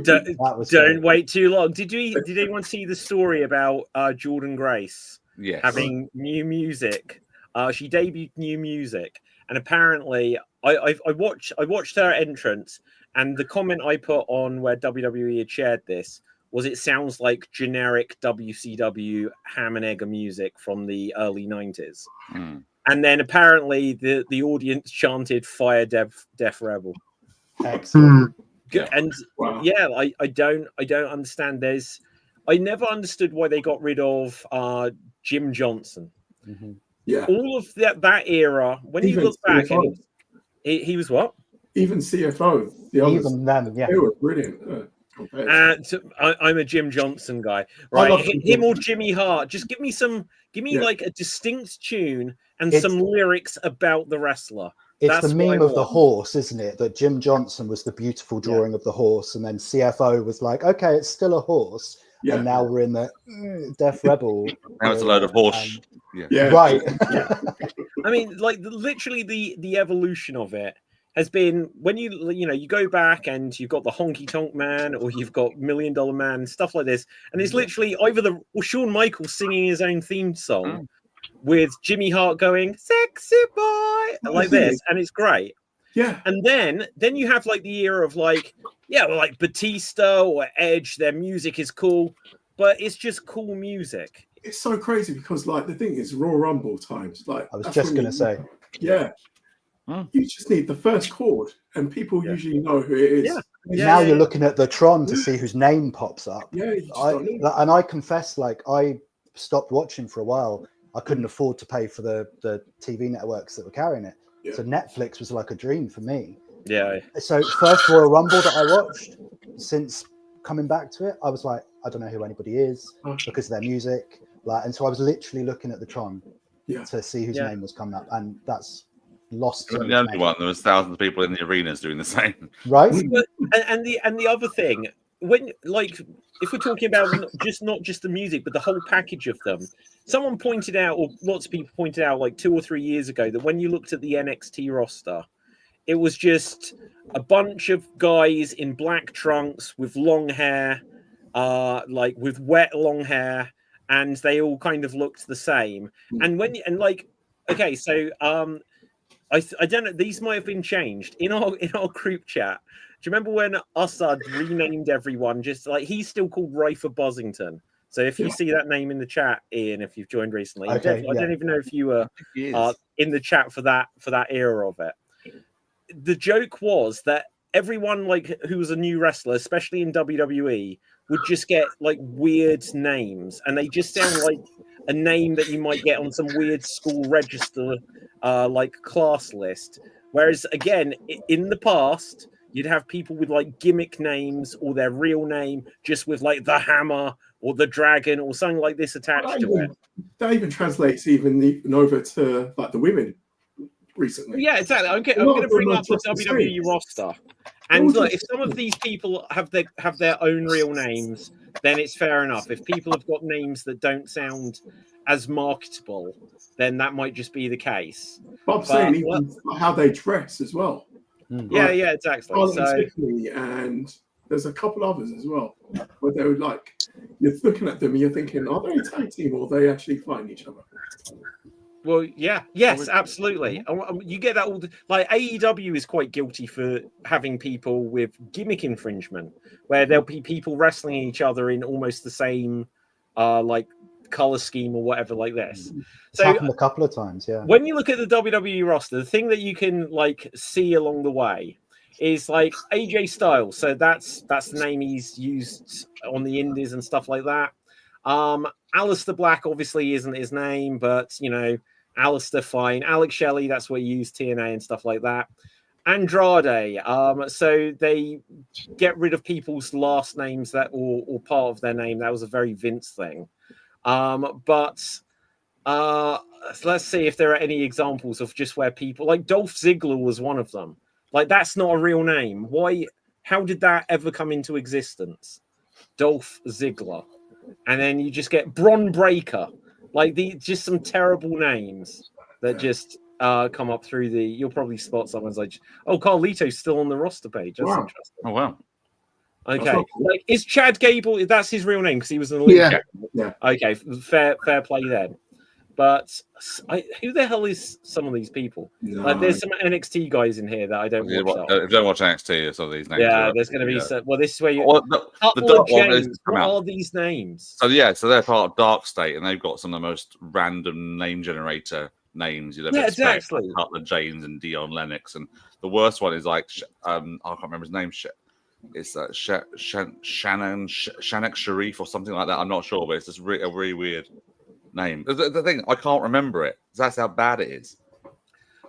Don't wait too long. Did anyone see the story about Jordan Grace having new music? She debuted new music, and apparently I watched her entrance. And the comment I put on where WWE had shared this was, it sounds like generic WCW ham and egger music from the early 90s. And then apparently the audience chanted "Fire Death Rebel." Excellent. And I don't understand. I never understood why they got rid of Jim Johnson. Yeah, all of that era. When you look back, and he was what? Even CFO, the others, even them, they were brilliant. I'm a Jim Johnson guy, right? Him or Jimmy Hart. Just give me like a distinct tune and some lyrics about the wrestler. It's the meme of the horse, isn't it? That Jim Johnson was the beautiful drawing of the horse, and then CFO was like, okay, it's still a horse. And now we're in the Death Rebel. Now it's a load of horse. Right. I mean, like, literally the evolution of it has been, when you go back and you've got the Honky Tonk Man, or you've got $1 Million Man, stuff like this, and it's literally either Shawn Michaels singing his own theme song with Jimmy Hart going "sexy boy" like this, and it's great. Yeah. And then you have like the era of like Batista or Edge. Their music is cool. but it's just cool music. It's so crazy because, like, the thing is, Royal Rumble times, like, I was just going to say, yeah, you just need the first chord, and people usually know who it is. Now you're looking at the Tron to see whose name pops up. Yeah, you just don't know. And I confess, like, I stopped watching for a while. I couldn't afford to pay for the TV networks that were carrying it. Yeah. So Netflix was like a dream for me. Yeah. So first Royal Rumble that I watched, since coming back to it, I was like, I don't know who anybody is because of their music. Like, and so I was literally looking at the Tron to see whose name was coming up, and that's lost. The only one. There was thousands of people in the arenas doing the same. Right. And the other thing, when, like, if we're talking about not just the music, but the whole package of them, someone pointed out, or lots of people pointed out, like 2 or 3 years ago, that when you looked at the NXT roster, it was just a bunch of guys in black trunks with long hair, like with wet long hair, and they all kind of looked the same. And okay, so I don't know, these might have been changed in our group chat. Do you remember when Assad renamed everyone? Just like, he's still called Rafer Buzzington. So if you see that name in the chat, Ian, if you've joined recently, I don't even know if you were in the chat for that era of it. The joke was that everyone, like, who was a new wrestler, especially in WWE, would just get like weird names, and they just sound like a name that you might get on some weird school register, like class list. Whereas again, in the past, you'd have people with like gimmick names or their real name, just with like the Hammer or the Dragon or something like this attached to it. That even translates even over to like the women recently. Yeah, exactly. I'm going to bring up the WWE roster. And look, if some of these people have their own real names, then it's fair enough. If people have got names that don't sound as marketable, then that might just be the case. But I'm saying even how they dress as well. Yeah, yeah, exactly. And there's a couple others as well, where they were like, you're looking at them and you're thinking, are they a tag team or are they actually fighting each other? Well, yeah, yes, absolutely. You get that all like AEW is quite guilty for having people with gimmick infringement, where there'll be people wrestling each other in almost the same, like, color scheme or whatever like this. It's happened a couple of times, yeah. When you look at the WWE roster, the thing that you can like see along the way is like AJ Styles. So that's the name he's used on the indies and stuff like that. Aleister Black obviously isn't his name, but you know, Aleister, fine. Alex Shelley, that's where you use TNA and stuff like that. Andrade, so they get rid of people's last names that or part of their name. That was a very Vince thing. But let's see if there are any examples of just where people like Dolph Ziggler was one of them. Like, that's not a real name. Why? How did that ever come into existence? Dolph Ziggler. And then you just get Bron Breakker. Like, just some terrible names that just come up through the. You'll probably spot someone's like, oh, Carlito's still on the roster page. That's interesting. Oh, wow. Okay. Like, is Chad Gable? That's his real name because he was an elite. Yeah. Okay. Fair play then. But who the hell is some of these people? No. Like, there's some NXT guys in here that I don't watch. If you don't watch NXT, some of these names. Yeah, there's going to be some. Well, this is where you. James, what are these names? So yeah, so they're part of Dark State, and they've got some of the most random name generator names you'd ever expect. Exactly. Like Cutler James and Dion Lennox, and the worst one is like I can't remember his name. It's Shannon Sharif or something like that. I'm not sure, but it's just a really weird name. The thing, I can't remember it. That's how bad it is.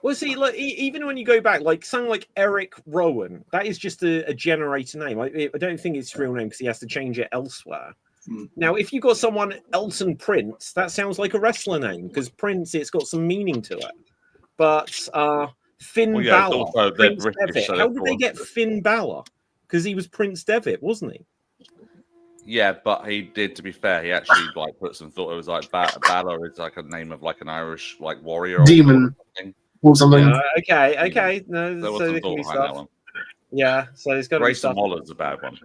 Well, see, like, even when you go back, like something like Eric Rowan, that is just a generator name. I don't think it's real name because he has to change it elsewhere. Now, if you've got someone Elton Prince, that sounds like a wrestler name because Prince, it's got some meaning to it. But Finn Balor, Prince Devitt, how did they get Finn Balor? Because he was Prince Devitt, wasn't he? Yeah, but he did. To be fair, he actually like put some thought. It was like Balor is like a name of like an Irish like warrior, demon, or something. Okay. No, there was so some thought behind that one. Yeah, so there's got to be stuff. Grayson Waller's a bad one.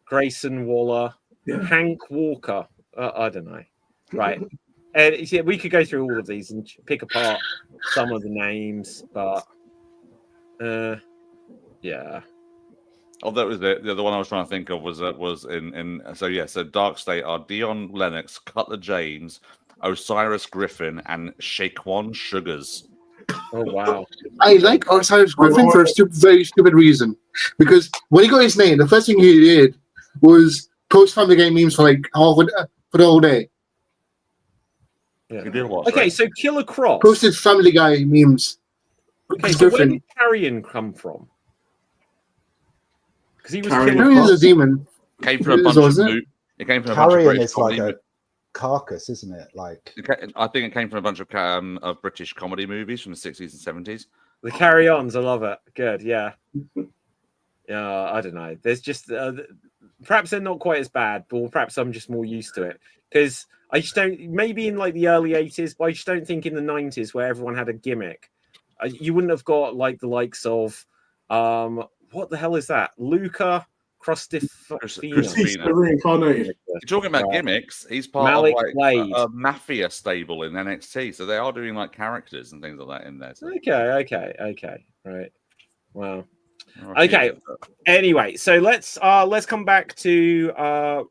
Grayson Waller, Hank Walker. I don't know. Right. We could go through all of these and pick apart some of the names, but yeah. Oh, that was it. The other one I was trying to think of was so Dark State are Dion Lennox, Cutler James, Osiris Griffin, and Shaquan Sugars. Oh wow! I like Osiris Griffin for a very stupid reason. Because when he got his name, the first thing he did was post Family Game memes for for the whole day. Yeah. You did what? Okay, so Killer Cross posted Family Guy memes. Okay, so where did Carrion come from? Because he was Carrion is a demon. Came from a bunch of it came from a bunch of Carrion British is like a carcass, isn't it? Like I think it came from a bunch of British comedy movies from the 60s and 70s. The Carry-Ons, I love it. Good, yeah. Yeah, I don't know. There's just perhaps they're not quite as bad, but perhaps I'm just more used to it because I just don't. Maybe in like the early 80s, but I just don't think in the 90s where everyone had a gimmick, you wouldn't have got like the likes of what the hell is that? Luca Crustifino. He's the reincarnated. You're talking about gimmicks. He's part Malik of Blade. a mafia stable in NXT, so they are doing like characters and things like that in there. So. Okay, right. Wow. Okay. Anyway, so let's come back to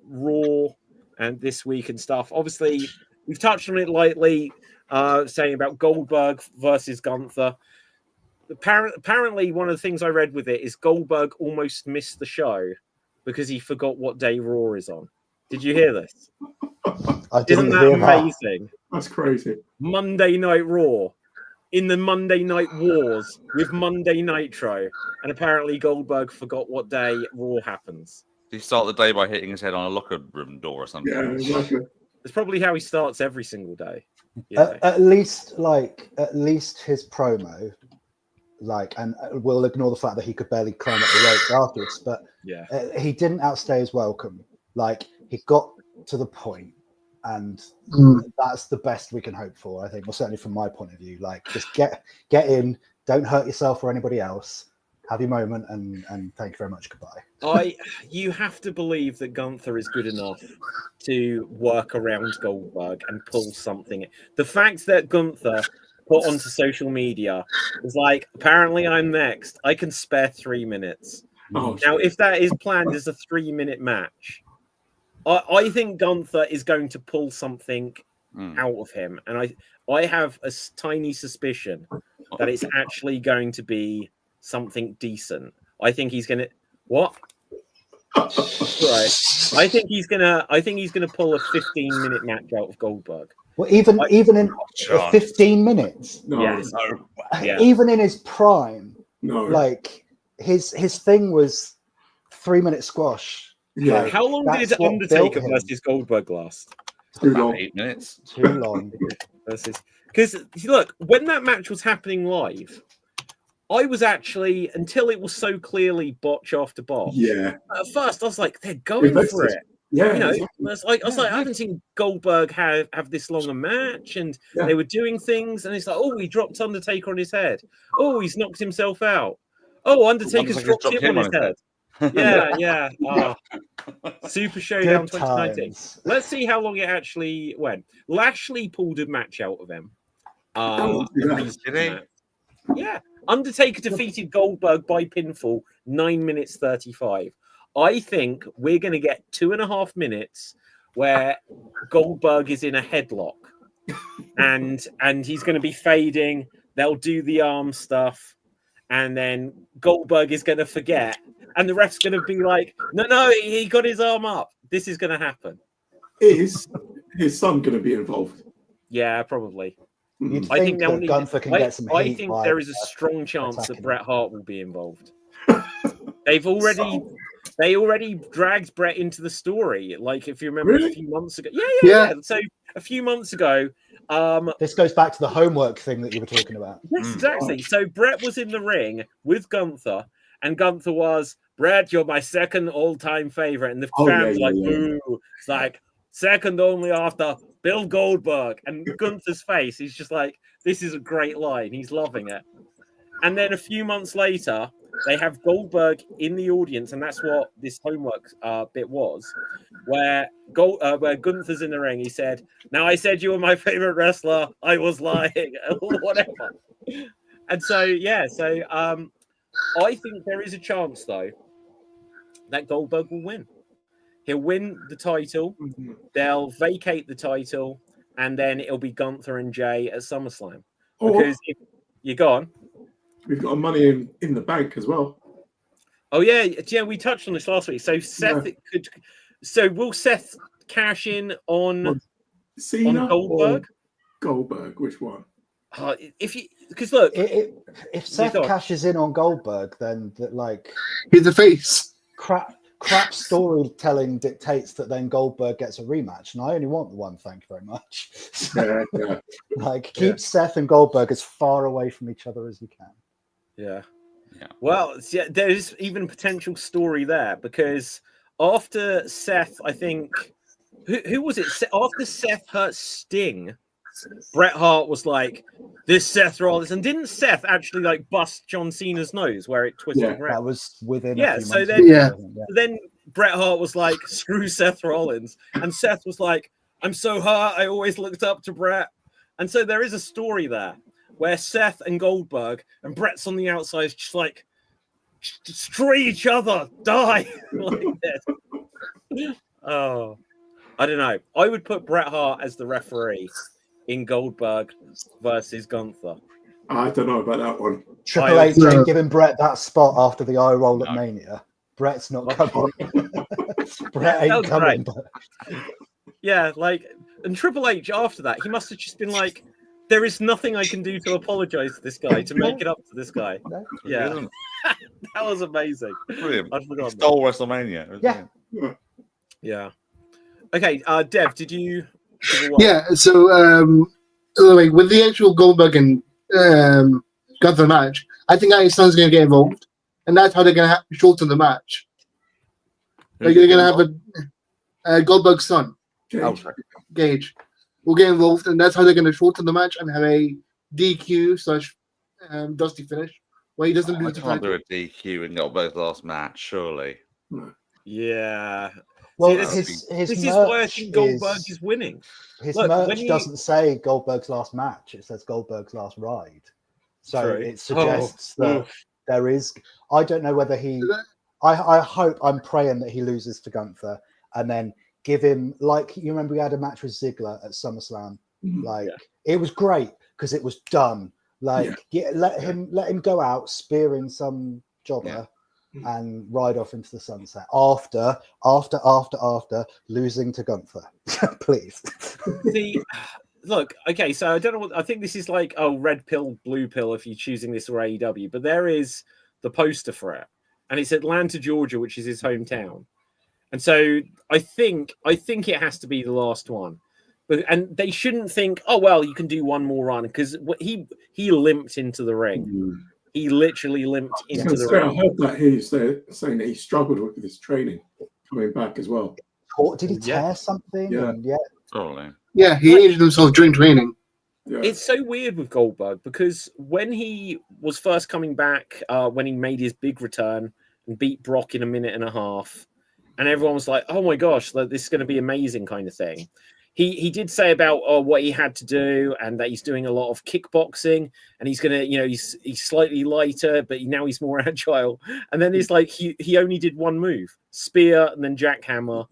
Raw and this week and stuff. Obviously, we've touched on it lightly, saying about Goldberg versus Gunther. Apparently, one of the things I read with it is Goldberg almost missed the show because he forgot what day Raw is on. Did you hear this? Isn't that amazing? That's crazy. Monday Night Raw in the Monday Night Wars with Monday Nitro, and apparently Goldberg forgot what day Raw happens. Did he start the day by hitting his head on a locker room door or something? Yeah, exactly. That's probably how he starts every single day. At least his promo. And we'll ignore the fact that he could barely climb up the ropes afterwards, but he didn't outstay his welcome. He got to the point, and that's the best we can hope for, I think. Well, certainly from my point of view, just get in, don't hurt yourself or anybody else, have your moment, and thank you very much, goodbye. You have to believe that Gunther is good enough to work around Goldberg and pull something. The fact that Gunther put onto social media is apparently I'm next. I can spare 3 minutes. Now, if that is planned as a 3-minute match, I think Gunther is going to pull something out of him, and I have a tiny suspicion that it's actually going to be something decent. I think he's gonna what? Right. I think he's gonna pull a 15-minute match out of Goldberg. Well, even in 15 minutes. No. Yeah. Even in his prime. No. His thing was 3-minute squash. Yeah. How long did Undertaker versus Goldberg last? Too long. 8 minutes. Too long. Because look, when that match was happening live, I was actually, until it was so clearly botch after botch. Yeah. At first, I was like, they're going for it. Yeah. Exactly. I was like, I haven't seen Goldberg have this long a match, and they were doing things, and it's like, oh, he dropped Undertaker on his head. Oh, he's knocked himself out. Oh, Undertaker's dropped him on his head. Yeah. Super Showdown 2019. Let's see how long it actually went. Lashley pulled a match out of him. Yeah. Undertaker defeated Goldberg by pinfall, 9 minutes 35. I think we're going to get 2.5 minutes where Goldberg is in a headlock, and he's going to be fading. They'll do the arm stuff, and then Goldberg is going to forget, and the ref's going to be like, "No, he got his arm up. This is going to happen." Is his son going to be involved? Yeah, probably. I think that Gunther can get some heat. I think there is a strong chance that Bret Hart will be involved. They already dragged Bret into the story. If you remember a few months ago. Yeah. So a few months ago. This goes back to the homework thing that you were talking about. Yes, exactly. So Bret was in the ring with Gunther, and Gunther was, Bret, you're my second all-time favorite. And the fans boo. It's like, second only after Bill Goldberg. And Gunther's face, he's just like, this is a great line. He's loving it. And then a few months later, they have Goldberg in the audience, and that's what this homework bit was, where Gunther's in the ring. He said, "Now I said you were my favorite wrestler. I was lying," or whatever. And so, I think there is a chance, though, that Goldberg will win. He'll win the title. They'll vacate the title, and then it'll be Gunther and Jay at SummerSlam. Because if you're gone, we've got money in the bank as well. Oh yeah, we touched on this last week. So Seth could. So will Seth cash in on Cena Goldberg? Goldberg, which one? Because look, if Seth cashes in on Goldberg, then he's the face. Crap storytelling dictates that then Goldberg gets a rematch, and I only want the one. Thank you very much. Keep Seth and Goldberg as far away from each other as you can. Yeah. Well, there's even potential story there because after Seth, I think who was it? After Seth hurt Sting, Bret Hart was like, "This Seth Rollins," and didn't Seth actually bust John Cena's nose where it twisted around? That was within. Then Bret Hart was like, "Screw Seth Rollins," and Seth was like, "I'm so hurt. I always looked up to Bret," and so there is a story there where Seth and Goldberg and Bret's on the outside, just like destroy each other, die like this. Oh, I don't know. I would put Bret Hart as the referee in Goldberg versus Gunther. I don't know about that one. Triple H ain't giving Bret that spot after the eye roll at Mania. Bret's not coming. Bret ain't coming. Yeah, and Triple H after that, he must have just been like, there is nothing I can do to apologize to this guy, to make it up to this guy. Yeah. That was amazing. Brilliant. I forgot. Stole WrestleMania. Yeah. Okay, Dev, did you... Yeah, so with the actual Goldberg and Gunther match, I think his son's going to get involved, and that's how they're going to shorten the match. They're going to have a Goldberg's son, Gage, will get involved, and that's how they're going to shorten the match and have a DQ / Dusty finish where he doesn't lose the title. Do a DQ in Goldberg's last match, surely. Yeah. Well, this is why I think Goldberg is winning. His merch doesn't say Goldberg's last match; it says Goldberg's last ride. So it suggests that there is. I don't know whether he. I'm praying that he loses to Gunther, and then give him you remember we had a match with Ziggler at SummerSlam. It was great because it was done. Let him go out spearing some jobber. And ride off into the sunset after losing to Gunther. Please. Look, okay, so I don't know what I think this is red pill, blue pill if you're choosing this or AEW, but there is the poster for it, and it's Atlanta, Georgia, which is his hometown. And so I think it has to be the last one. And they shouldn't think, oh well, you can do one more run, because he limped into the ring. He literally limped into the ring. I heard that he's saying that he struggled with his training coming back as well. Did he tear something? Probably. Yeah, he injured himself during training. Yeah. It's so weird with Goldberg because when he was first coming back, when he made his big return and beat Brock in a minute and a half, and everyone was like, "Oh my gosh, this is going to be amazing," kind of thing. He did say about what he had to do and that he's doing a lot of kickboxing and he's gonna, he's slightly lighter, but now he's more agile. And then it's he only did one move, spear and then jackhammer,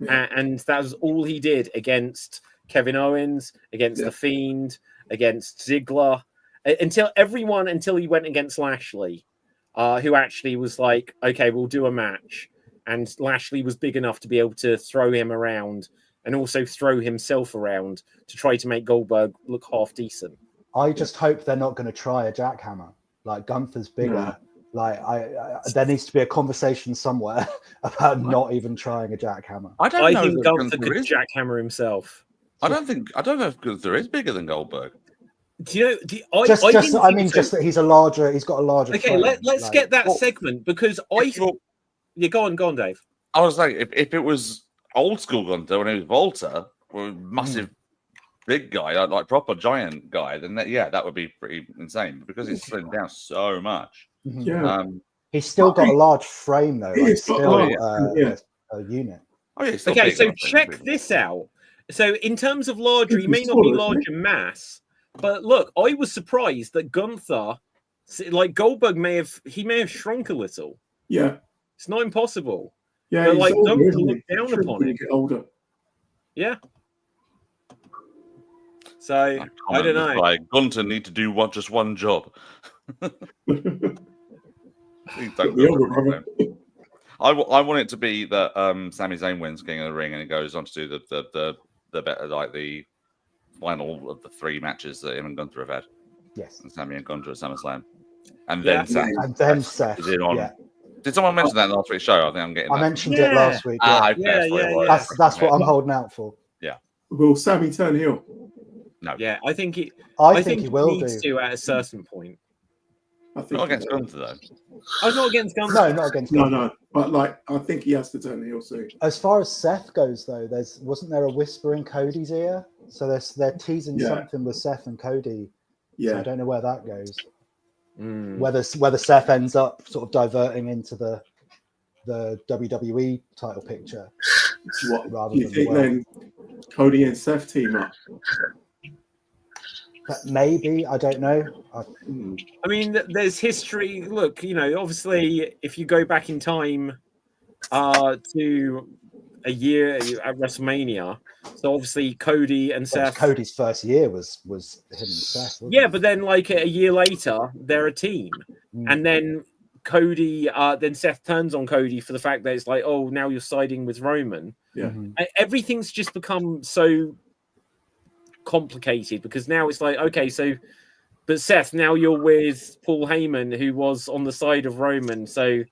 and that was all he did against Kevin Owens, against the Fiend, against Ziggler, until he went against Lashley, who actually was like, okay, we'll do a match, and Lashley was big enough to be able to throw him around. And also throw himself around to try to make Goldberg look half decent. I just hope they're not going to try a jackhammer. Gunther's bigger. There needs to be a conversation somewhere about not even trying a jackhammer. I think Gunther could jackhammer himself. I don't know if Gunther is bigger than Goldberg. Do you know? Just that he's got a larger. Okay, frame. let's get that segment because go on, Dave. I was like, if it was old school Gunther when he was Volta, or massive big guy, like proper giant guy, then that would be pretty insane. But because he's slimmed down so much, he's still got a large frame though. A unit. Okay, so check this out. So in terms of larger, he may not be large in mass, but look, I was surprised that Gunther, Goldberg, may have shrunk a little. Yeah, it's not impossible. Yeah, but he's like older, don't isn't look he? down Shouldn't upon he him. get older. Yeah. So I don't know. Like Gunter need to do just one job. Please don't The go older for brother. it. I want it to be that Sami Zayn wins King of the Ring and it goes on to do the better, like the final of the 3 matches that him and Gunther have had. Yes. And Sami and Gunther at SummerSlam. And Yeah. then Seth. And then Seth. Is in on. Yeah. Did someone mention that in last week's show? I think I'm getting I that. mentioned it last week. Ah, Yeah. okay, that's what it was. That's what I'm holding out for. Will Sammy turn heel? No. Yeah, I think he. I think he will needs do. to at a certain point. I think Not against Gunther though. I'm not against Gunther. No, not against Gunther. No. But like, I think he has to turn heel soon. As far as Seth goes, though, wasn't there a whisper in Cody's ear? So they're teasing something with Seth and Cody. Yeah. So I don't know where that goes. Mm. Whether Seth ends up sort of diverting into the WWE title picture. What rather do you than think then? Cody and Seth team up. But maybe, I don't know. I mean, there's history. Look, obviously, if you go back in time to a year at WrestleMania, so obviously Cody and Seth. Cody's first year was him and Seth. Yeah, but then like a year later, they're a team, and then Cody, then Seth turns on Cody for the fact that it's like, oh, now you're siding with Roman. Yeah, everything's just become so complicated because now it's like, okay, so, but Seth, now you're with Paul Heyman, who was on the side of Roman, so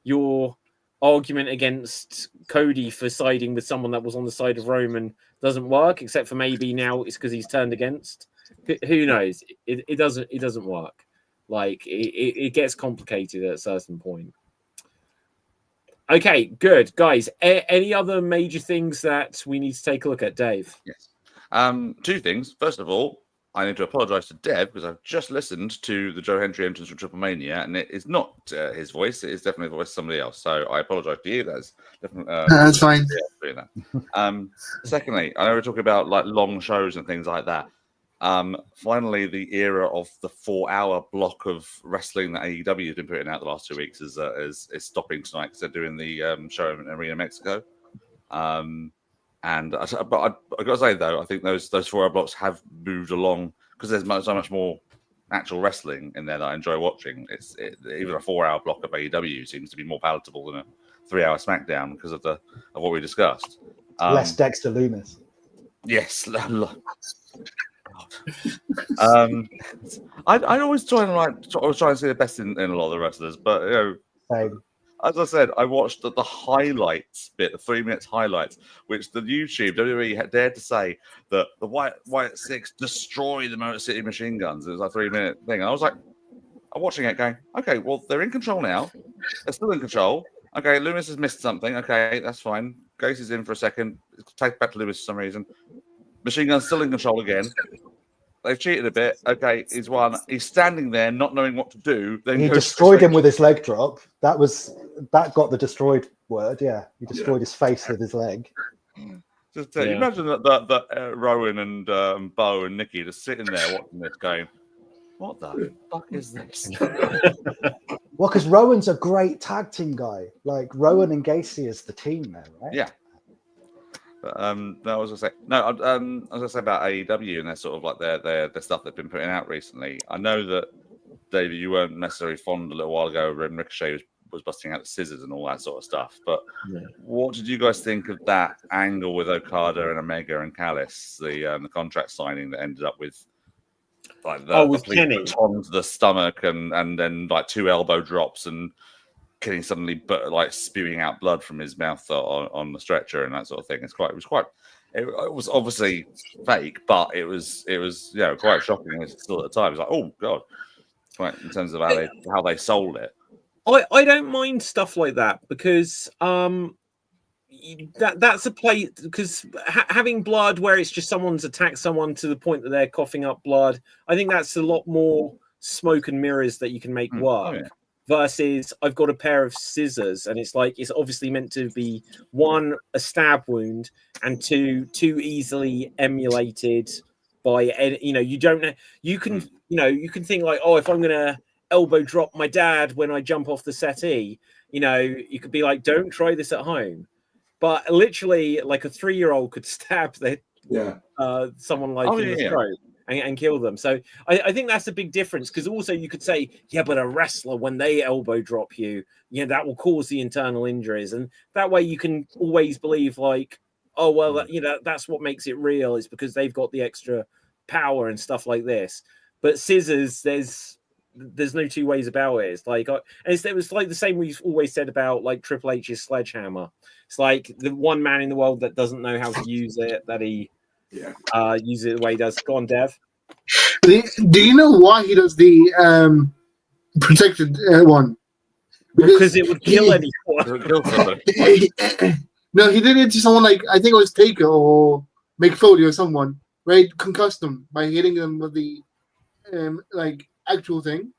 your argument against Cody for siding with someone that was on the side of Roman doesn't work, except for maybe now it's because he's turned against. Who knows? It doesn't work. Like it gets complicated at a certain point. Okay, good guys. Any other major things that we need to take a look at, Dave? Yes. 2 things. First of all, I need to apologise to Dev because I've just listened to the Joe Hendry entrance from Triple Mania, and it is not his voice. It is definitely the voice of somebody else. So I apologise to you. That's definitely that's fine. Doing that. Secondly, I know we're talking about like long shows and things like that. Finally, the era of the 4-hour block of wrestling that AEW has been putting out the last 2 weeks is stopping tonight because they're doing the show in Arena Mexico. But I got to say though, I think those 4-hour blocks have moved along because there's so much more actual wrestling in there that I enjoy watching. Even a 4-hour block of AEW seems to be more palatable than a 3-hour SmackDown because of what we discussed. Less Dexter Lumis. Yes. I always try and see the best in a lot of the wrestlers, but Same. as I said, I watched the highlights bit, the 3 minutes highlights, which the YouTube WWE had dared to say that the White Six destroy the Motor City Machine Guns. It was a 3-minute thing. And I was like, I'm watching it going, okay, well, they're in control now. They're still in control. Okay, Loomis has missed something. Okay, that's fine. Gacy's in for a second. Take back to Loomis for some reason. Machine Gun's still in control again. They've cheated a bit. Okay, he's won. He's standing there, not knowing what to do. Then he destroyed him with his leg drop. That got the destroyed word. Yeah, he destroyed his face with his leg. Just imagine that Rowan and Bo and Nikki just sitting there watching this, going, "What the fuck is this?" Well, because Rowan's a great tag team guy. Like Rowan and Gacy is the team there, right? Yeah. But, no, I was gonna say about AEW and their sort of like their stuff they've been putting out recently. I know that David, you weren't necessarily fond a little while ago when Ricochet was busting out the scissors and all that sort of stuff. But what did you guys think of that angle with Okada and Omega and Callis, the contract signing that ended up with like with Kenny baton to the stomach and then like 2 elbow drops and Kenny suddenly like spewing out blood from his mouth on the stretcher and that sort of thing. It was obviously fake, but it was quite shocking still at the time. It's like, oh god, right, in terms of how they sold it. I don't mind stuff like that because that's a play because having blood where it's just someone's attacked someone to the point that they're coughing up blood, I think that's a lot more smoke and mirrors that you can make work. Oh, yeah. Versus I've got a pair of scissors and it's like it's obviously meant to be 1, a stab wound, and 2, too easily emulated by you don't know. You can you can think like, oh, if I'm gonna elbow drop my dad when I jump off the settee. You know, you could be like, don't try this at home. But literally, like a 3-year-old could stab someone like in the throat and kill them. So I think that's a big difference, because also you could say, yeah, but a wrestler, when they elbow drop you, that will cause the internal injuries. And that way you can always believe like, oh, well, that's what makes it real, is because they've got the extra power and stuff like this. But scissors, there's no two ways about it. It's like, it was like the same we've always said about like Triple H's sledgehammer. It's like the one man in the world that doesn't know how to use it, that he uses it the way he does. Go on, Dev. Do you know why he does the protected one? Because it would kill anyone. No, he did it to someone like, I think it was Taker or Mick Foley or someone, where he concussed them by hitting them with the like actual thing.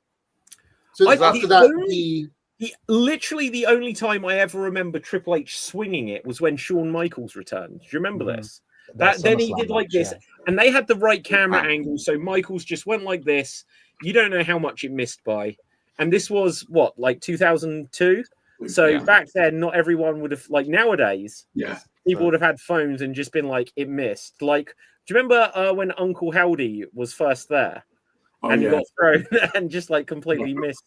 So after that, literally the only time I ever remember Triple H swinging it was when Shawn Michaels returned. Do you remember this? Then he did like this, and they had the right camera angle, so Michaels just went like this. You don't know how much it missed by, and this was what, like 2002. So back then, not everyone would have, like nowadays. People would have had phones and just been like, it missed. Like, do you remember when Uncle Howdy was first there? And he got thrown and just like completely missed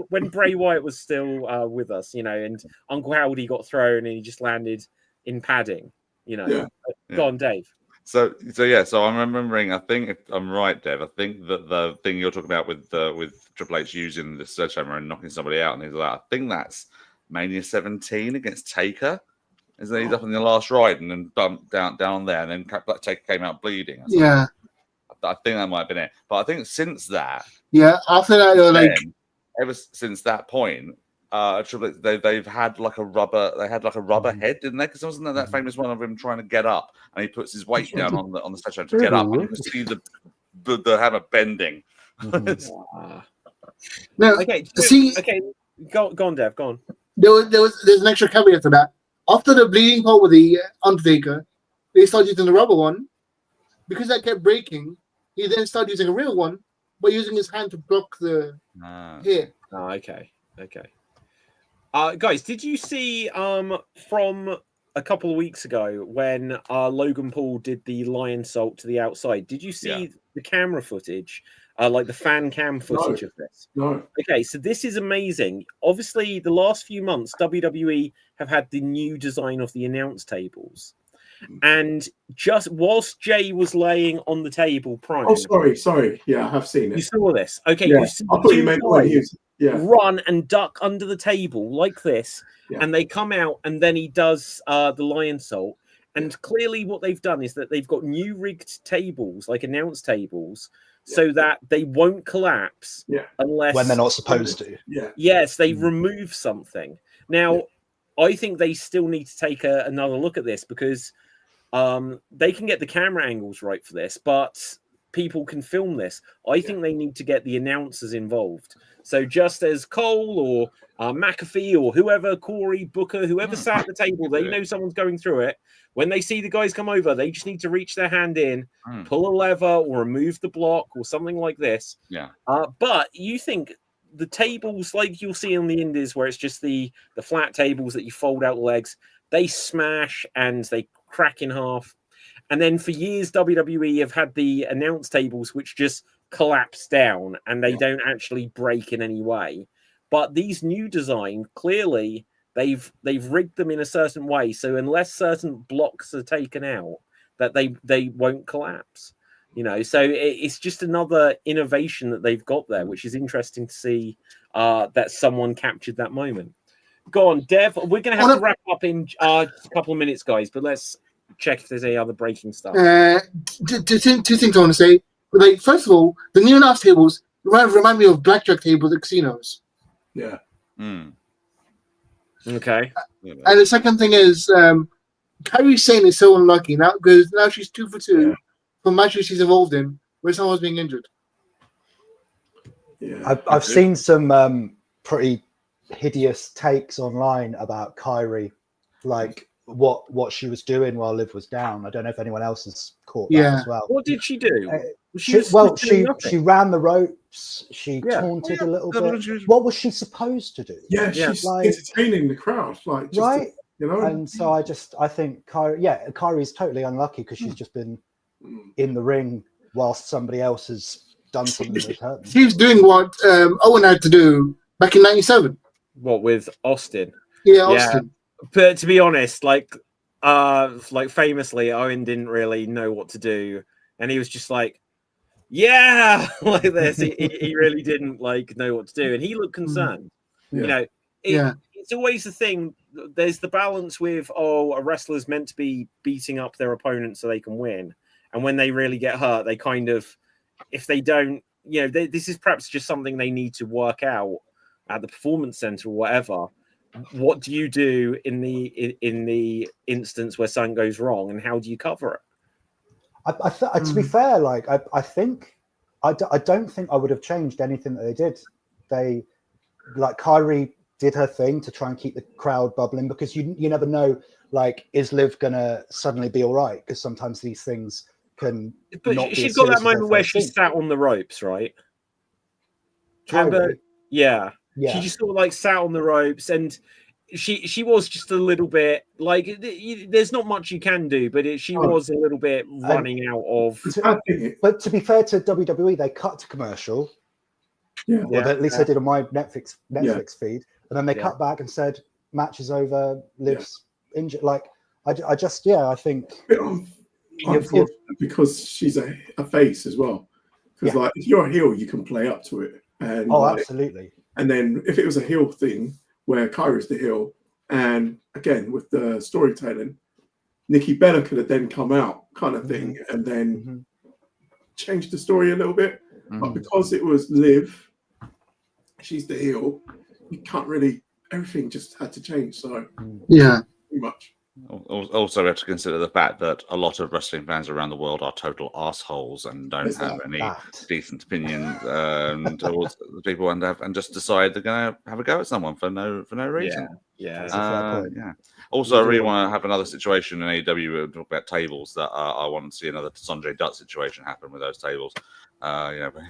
when Bray Wyatt was still with us, and Uncle Howdy got thrown and he just landed in padding, Go on, Dave. So I'm remembering, I think if I'm right, Dev, I think that the thing you're talking about with Triple H using the sledgehammer and knocking somebody out and things like that, I think that's Mania 17 against Taker. Isn't he? He's up in the last ride and then bumped down there, and then Taker came out bleeding. Yeah. I think that might have been it. But I think since that, after that, they were like, ever since that point, they've had like a rubber. They had like a rubber head, didn't they? Because wasn't there that famous one of him trying to get up, and he puts his weight down on the sledgehammer to get up, and you can see the hammer bending. No, okay, go on, Dev. Go on. There's an extra caveat to that. After the bleeding part with the Undertaker, they started using the rubber one. Because that kept breaking, he then started using a real one, but using his hand to block the hair. Oh, okay. Guys, did you see from a couple of weeks ago when Logan Paul did the lion salt to the outside? Did you see the camera footage, like the fan cam footage of this? No. Okay, so this is amazing. Obviously, the last few months, WWE have had the new design of the announce tables. And just whilst Jay was laying on the table prone. Oh, sorry. Yeah, I have seen it. You saw this. Okay, yeah. you see I thought you meant when he was run and duck under the table like this, and they come out, and then he does the lion salt. And clearly what they've done is that they've got new rigged tables, like announce tables, so that they won't collapse unless when they're not supposed to. Yes, they remove something. Now, I think they still need to take another look at this, because they can get the camera angles right for this, but people can film this. I think they need to get the announcers involved. So just as Cole or McAfee or whoever, Corey, Booker, whoever sat at the table, they know someone's going through it. When they see the guys come over, they just need to reach their hand in, pull a lever or remove the block or something like this. But you think the tables, like you'll see on the indies, where it's just the flat tables that you fold out the legs, they smash and they crack in half. And then for years, WWE have had the announce tables which just collapse down and they don't actually break in any way. But these new design, clearly they've rigged them in a certain way, so unless certain blocks are taken out, that they won't collapse. So it's just another innovation that they've got there, which is interesting to see that someone captured that moment. Go on, Dev. We're going to have to wrap up in a couple of minutes, guys, but let's check if there's any other breaking stuff. Two things I want to say. Like, first of all, the new announce tables remind me of blackjack tables at casinos. Yeah. Okay. And the second thing is, Kairi Sane is so unlucky now, because now she's 2 for 2 for matches she's involved in where someone's being injured. Yeah. I've seen some pretty hideous takes online about Kairi, like what she was doing while Liv was down. I don't know if anyone else has caught that as well. What did she do? She ran the rope she taunted a little Yeah, bit. What was she supposed to do? Yeah, she's like- entertaining the crowd, like just Right? you know. And so I think Kyrie's totally unlucky because she's just been in the ring whilst somebody else has done something that's hurt them. She's doing what Owen had to do back in '97. What with Austin? Yeah, Austin. But to be honest, like famously, Owen didn't really know what to do, and he was just like, "Yeah," like this. He really didn't like know what to do, and he looked concerned. Yeah. You know, it's always the thing. There's the balance with a wrestler's meant to be beating up their opponent so they can win, and when they really get hurt, they kind of, if they don't, this is perhaps just something they need to work out at the performance center or whatever. What do you do in the instance where something goes wrong, and how do you cover it? To be fair, like I think I don't think I would have changed anything that they did. They, like, Kyrie did her thing to try and keep the crowd bubbling, because you never know, like, is Liv gonna suddenly be all right? Because sometimes these things can. But she's got that moment where she sat on the ropes, right? Do you remember? Yeah. She just sort of like sat on the ropes, and she was just a little bit like, there's not much you can do, but she was a little bit running out of. But to be fair to WWE, they cut to commercial. Yeah. Well, at least they did on my Netflix feed, and then they cut back and said match is over, Liv's injured. Like I think unfortunate because she's a face as well. Because like if you're a heel, you can play up to it. And absolutely. And then if it was a heel thing where Kyrie's the heel, and again with the storytelling, Nikki Bella could have then come out kind of thing and then change the story a little bit. But because it was Liv, she's the heel, you can't really, everything just had to change. So pretty much. Also, we have to consider the fact that a lot of wrestling fans around the world are total assholes and don't have any decent opinion towards the people, and just decide they're going to have a go at someone for no reason. Also, I really want to have another situation in AEW. Talk about tables that I want to see another Sanjay Dutt situation happen with those tables.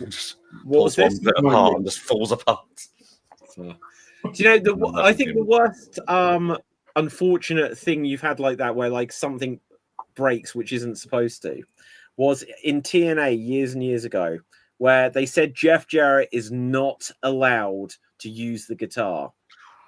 Just pulls one bit apart and just falls apart. Do you know I think the worst unfortunate thing you've had like that, where like something breaks which isn't supposed to, was in TNA years and years ago, where they said Jeff Jarrett is not allowed to use the guitar,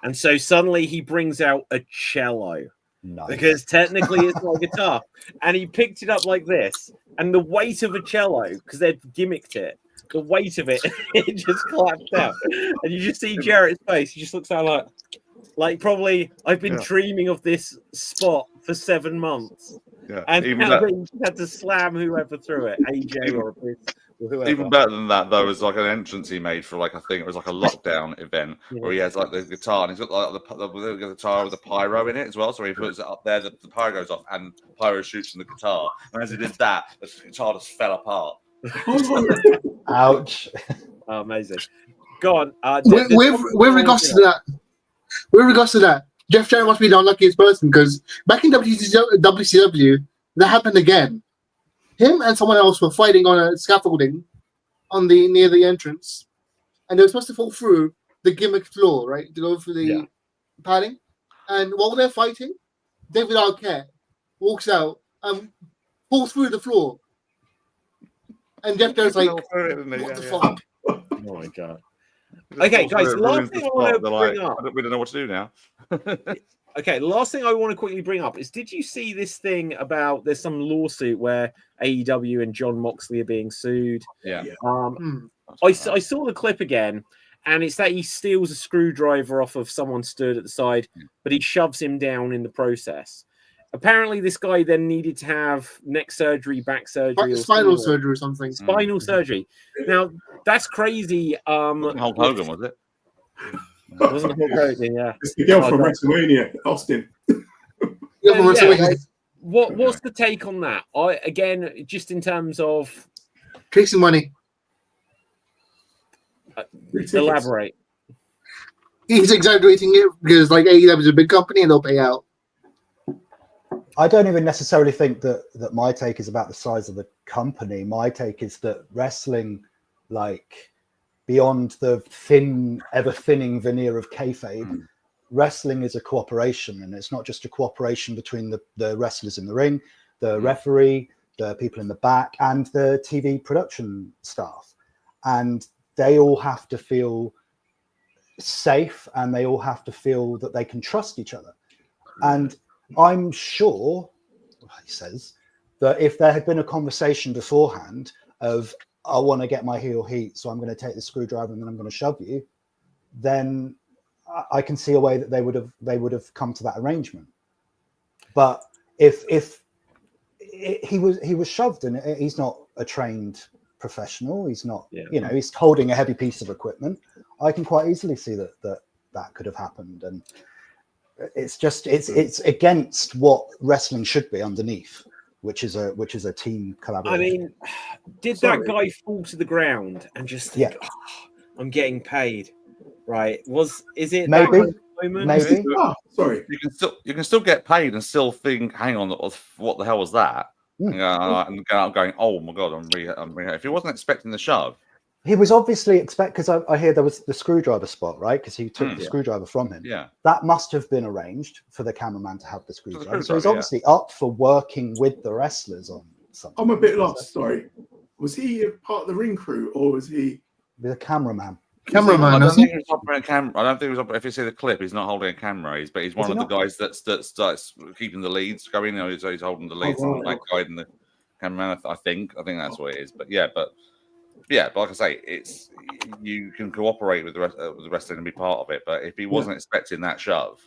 and so suddenly he brings out a cello. Nice. Because technically it's not a guitar, and he picked it up like this, and the weight of a cello, because they'd gimmicked it, the weight of it, it just collapsed out, and you just see Jarrett's face. He just looks out like probably I've been dreaming of this spot for 7 months, and now he had to slam whoever threw it, AJ or whoever. Even better than that, though, was like an entrance he made for like, I think it was like a lockdown event where he has like the guitar, and he's got like the guitar with the pyro in it as well. So he puts it up there, the pyro goes off, and pyro shoots from the guitar. And as he did that, the guitar just fell apart. Ouch! Oh, amazing. Go on. With regards to that, Jeff Jarrett must be the unluckiest person, because back in WCW, that happened again. Him and someone else were fighting on a scaffolding near the entrance, and they were supposed to fall through the gimmick floor, right, to go through the padding. And while they're fighting, David Arquette walks out and falls through the floor, and Jeff Jarrett's like, "What the fuck?" Oh my god. Okay, guys, last thing I want to bring up. We don't know what to do now. Okay, the last thing I want to quickly bring up is, did you see this thing about there's some lawsuit where AEW and Jon Moxley are being sued? Yeah. I saw the clip again, and it's that he steals a screwdriver off of someone stood at the side, but he shoves him down in the process. Apparently, this guy then needed to have neck surgery, back surgery, spinal surgery or something. Spinal surgery. Now, that's crazy. Hulk Hogan, was it? It wasn't Hulk Hogan, yeah. It's the girl from WrestleMania, Austin. What's the take on that? Again, just in terms of chasing money. Elaborate. He's exaggerating it because, like, AEW is a big company and they'll pay out. I don't even necessarily think that my take is about the size of the company. My take is that wrestling, like, beyond the ever thinning veneer of kayfabe. Wrestling is a cooperation, and it's not just a cooperation between the wrestlers in the ring, the referee, the people in the back, and the TV production staff. And they all have to feel safe, and they all have to feel that they can trust each other. And I'm sure, he says, that if there had been a conversation beforehand of, I want to get my heel heat, so I'm going to take the screwdriver and then I'm going to shove you, then I can see a way that they would have come to that arrangement. But if he was shoved, and he's not a trained professional, he's not, he's holding a heavy piece of equipment, I can quite easily see that could have happened. And it's just it's against what wrestling should be underneath, which is a team collaboration. I mean, did that guy fall to the ground and just think, I'm getting paid, right? Is it maybe that kind of moment? Maybe. Sorry. You can still get paid and still think, hang on, what the hell was that? And I'm going, oh my god, I'm if he wasn't expecting the shove. He was obviously because I hear there was the screwdriver spot, right? Because he took the screwdriver from him. Yeah. That must have been arranged for the cameraman to have the screwdriver. So he's obviously up for working with the wrestlers on something. I'm a bit lost, sorry. Was he a part of the ring crew, or was he the cameraman? I don't think he was operating a camera. I don't think he was. If you see the clip, he's not holding a camera. He's one of the guys that's keeping the leads going. He's holding the leads and guiding the cameraman. I think that's what it is. But like I say, it's you can cooperate with the wrestling and be part of it. But if he wasn't expecting that shove,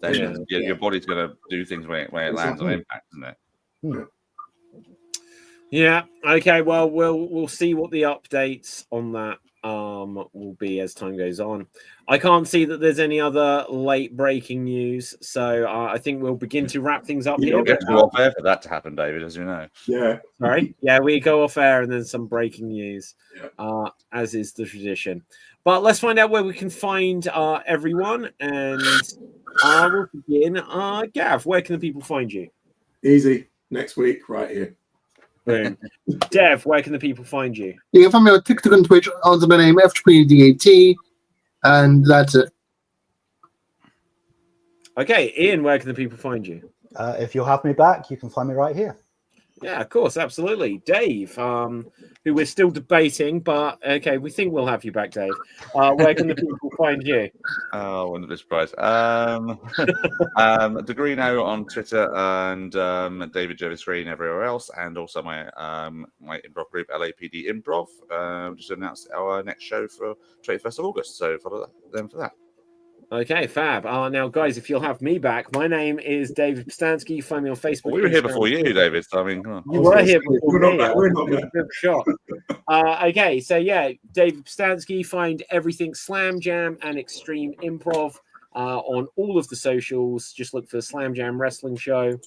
then your body's going to do things when it lands on impact, isn't it? Yeah. Okay. Well, we'll see what the updates on that will be as time goes on. I can't see that there's any other late breaking news, so I think we'll begin to wrap things up here. We'll get to go off air for that to happen, David, as you know. Yeah. Sorry. Yeah, we go off air and then some breaking news, as is the tradition. But let's find out where we can find everyone, and we'll begin. Gav, where can the people find you? Easy. Next week, right here. Boom. Dev, where can the people find you? You can find me on TikTok and Twitch under my name FWDAT, and that's it. Okay, Ian, where can the people find you? If you'll have me back, you can find me right here. Yeah, of course, absolutely. Dave, who we're still debating, but okay, we think we'll have you back, Dave. Where can the people find you? Oh, wouldn't be surprised. Degrino on Twitter and David Jervis Green everywhere else, and also my my improv group LAPD Improv. Just announced our next show for 21st of August, so follow them for that. Okay, fab. Now, guys, if you'll have me back, my name is David Postansky. You find me on Facebook. Well, we were here before you, David. So, I mean, come on. You were here before me. We're not back. Shot. Okay, so yeah, David Postansky. Find everything Slam Jam and Extreme Improv on all of the socials. Just look for Slam Jam Wrestling Show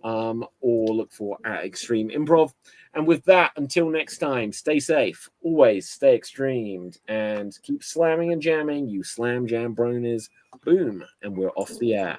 or look for Extreme Improv. And with that, until next time, stay safe, always stay extremed, and keep slamming and jamming, you Slam Jam bronies. Boom, and we're off the air.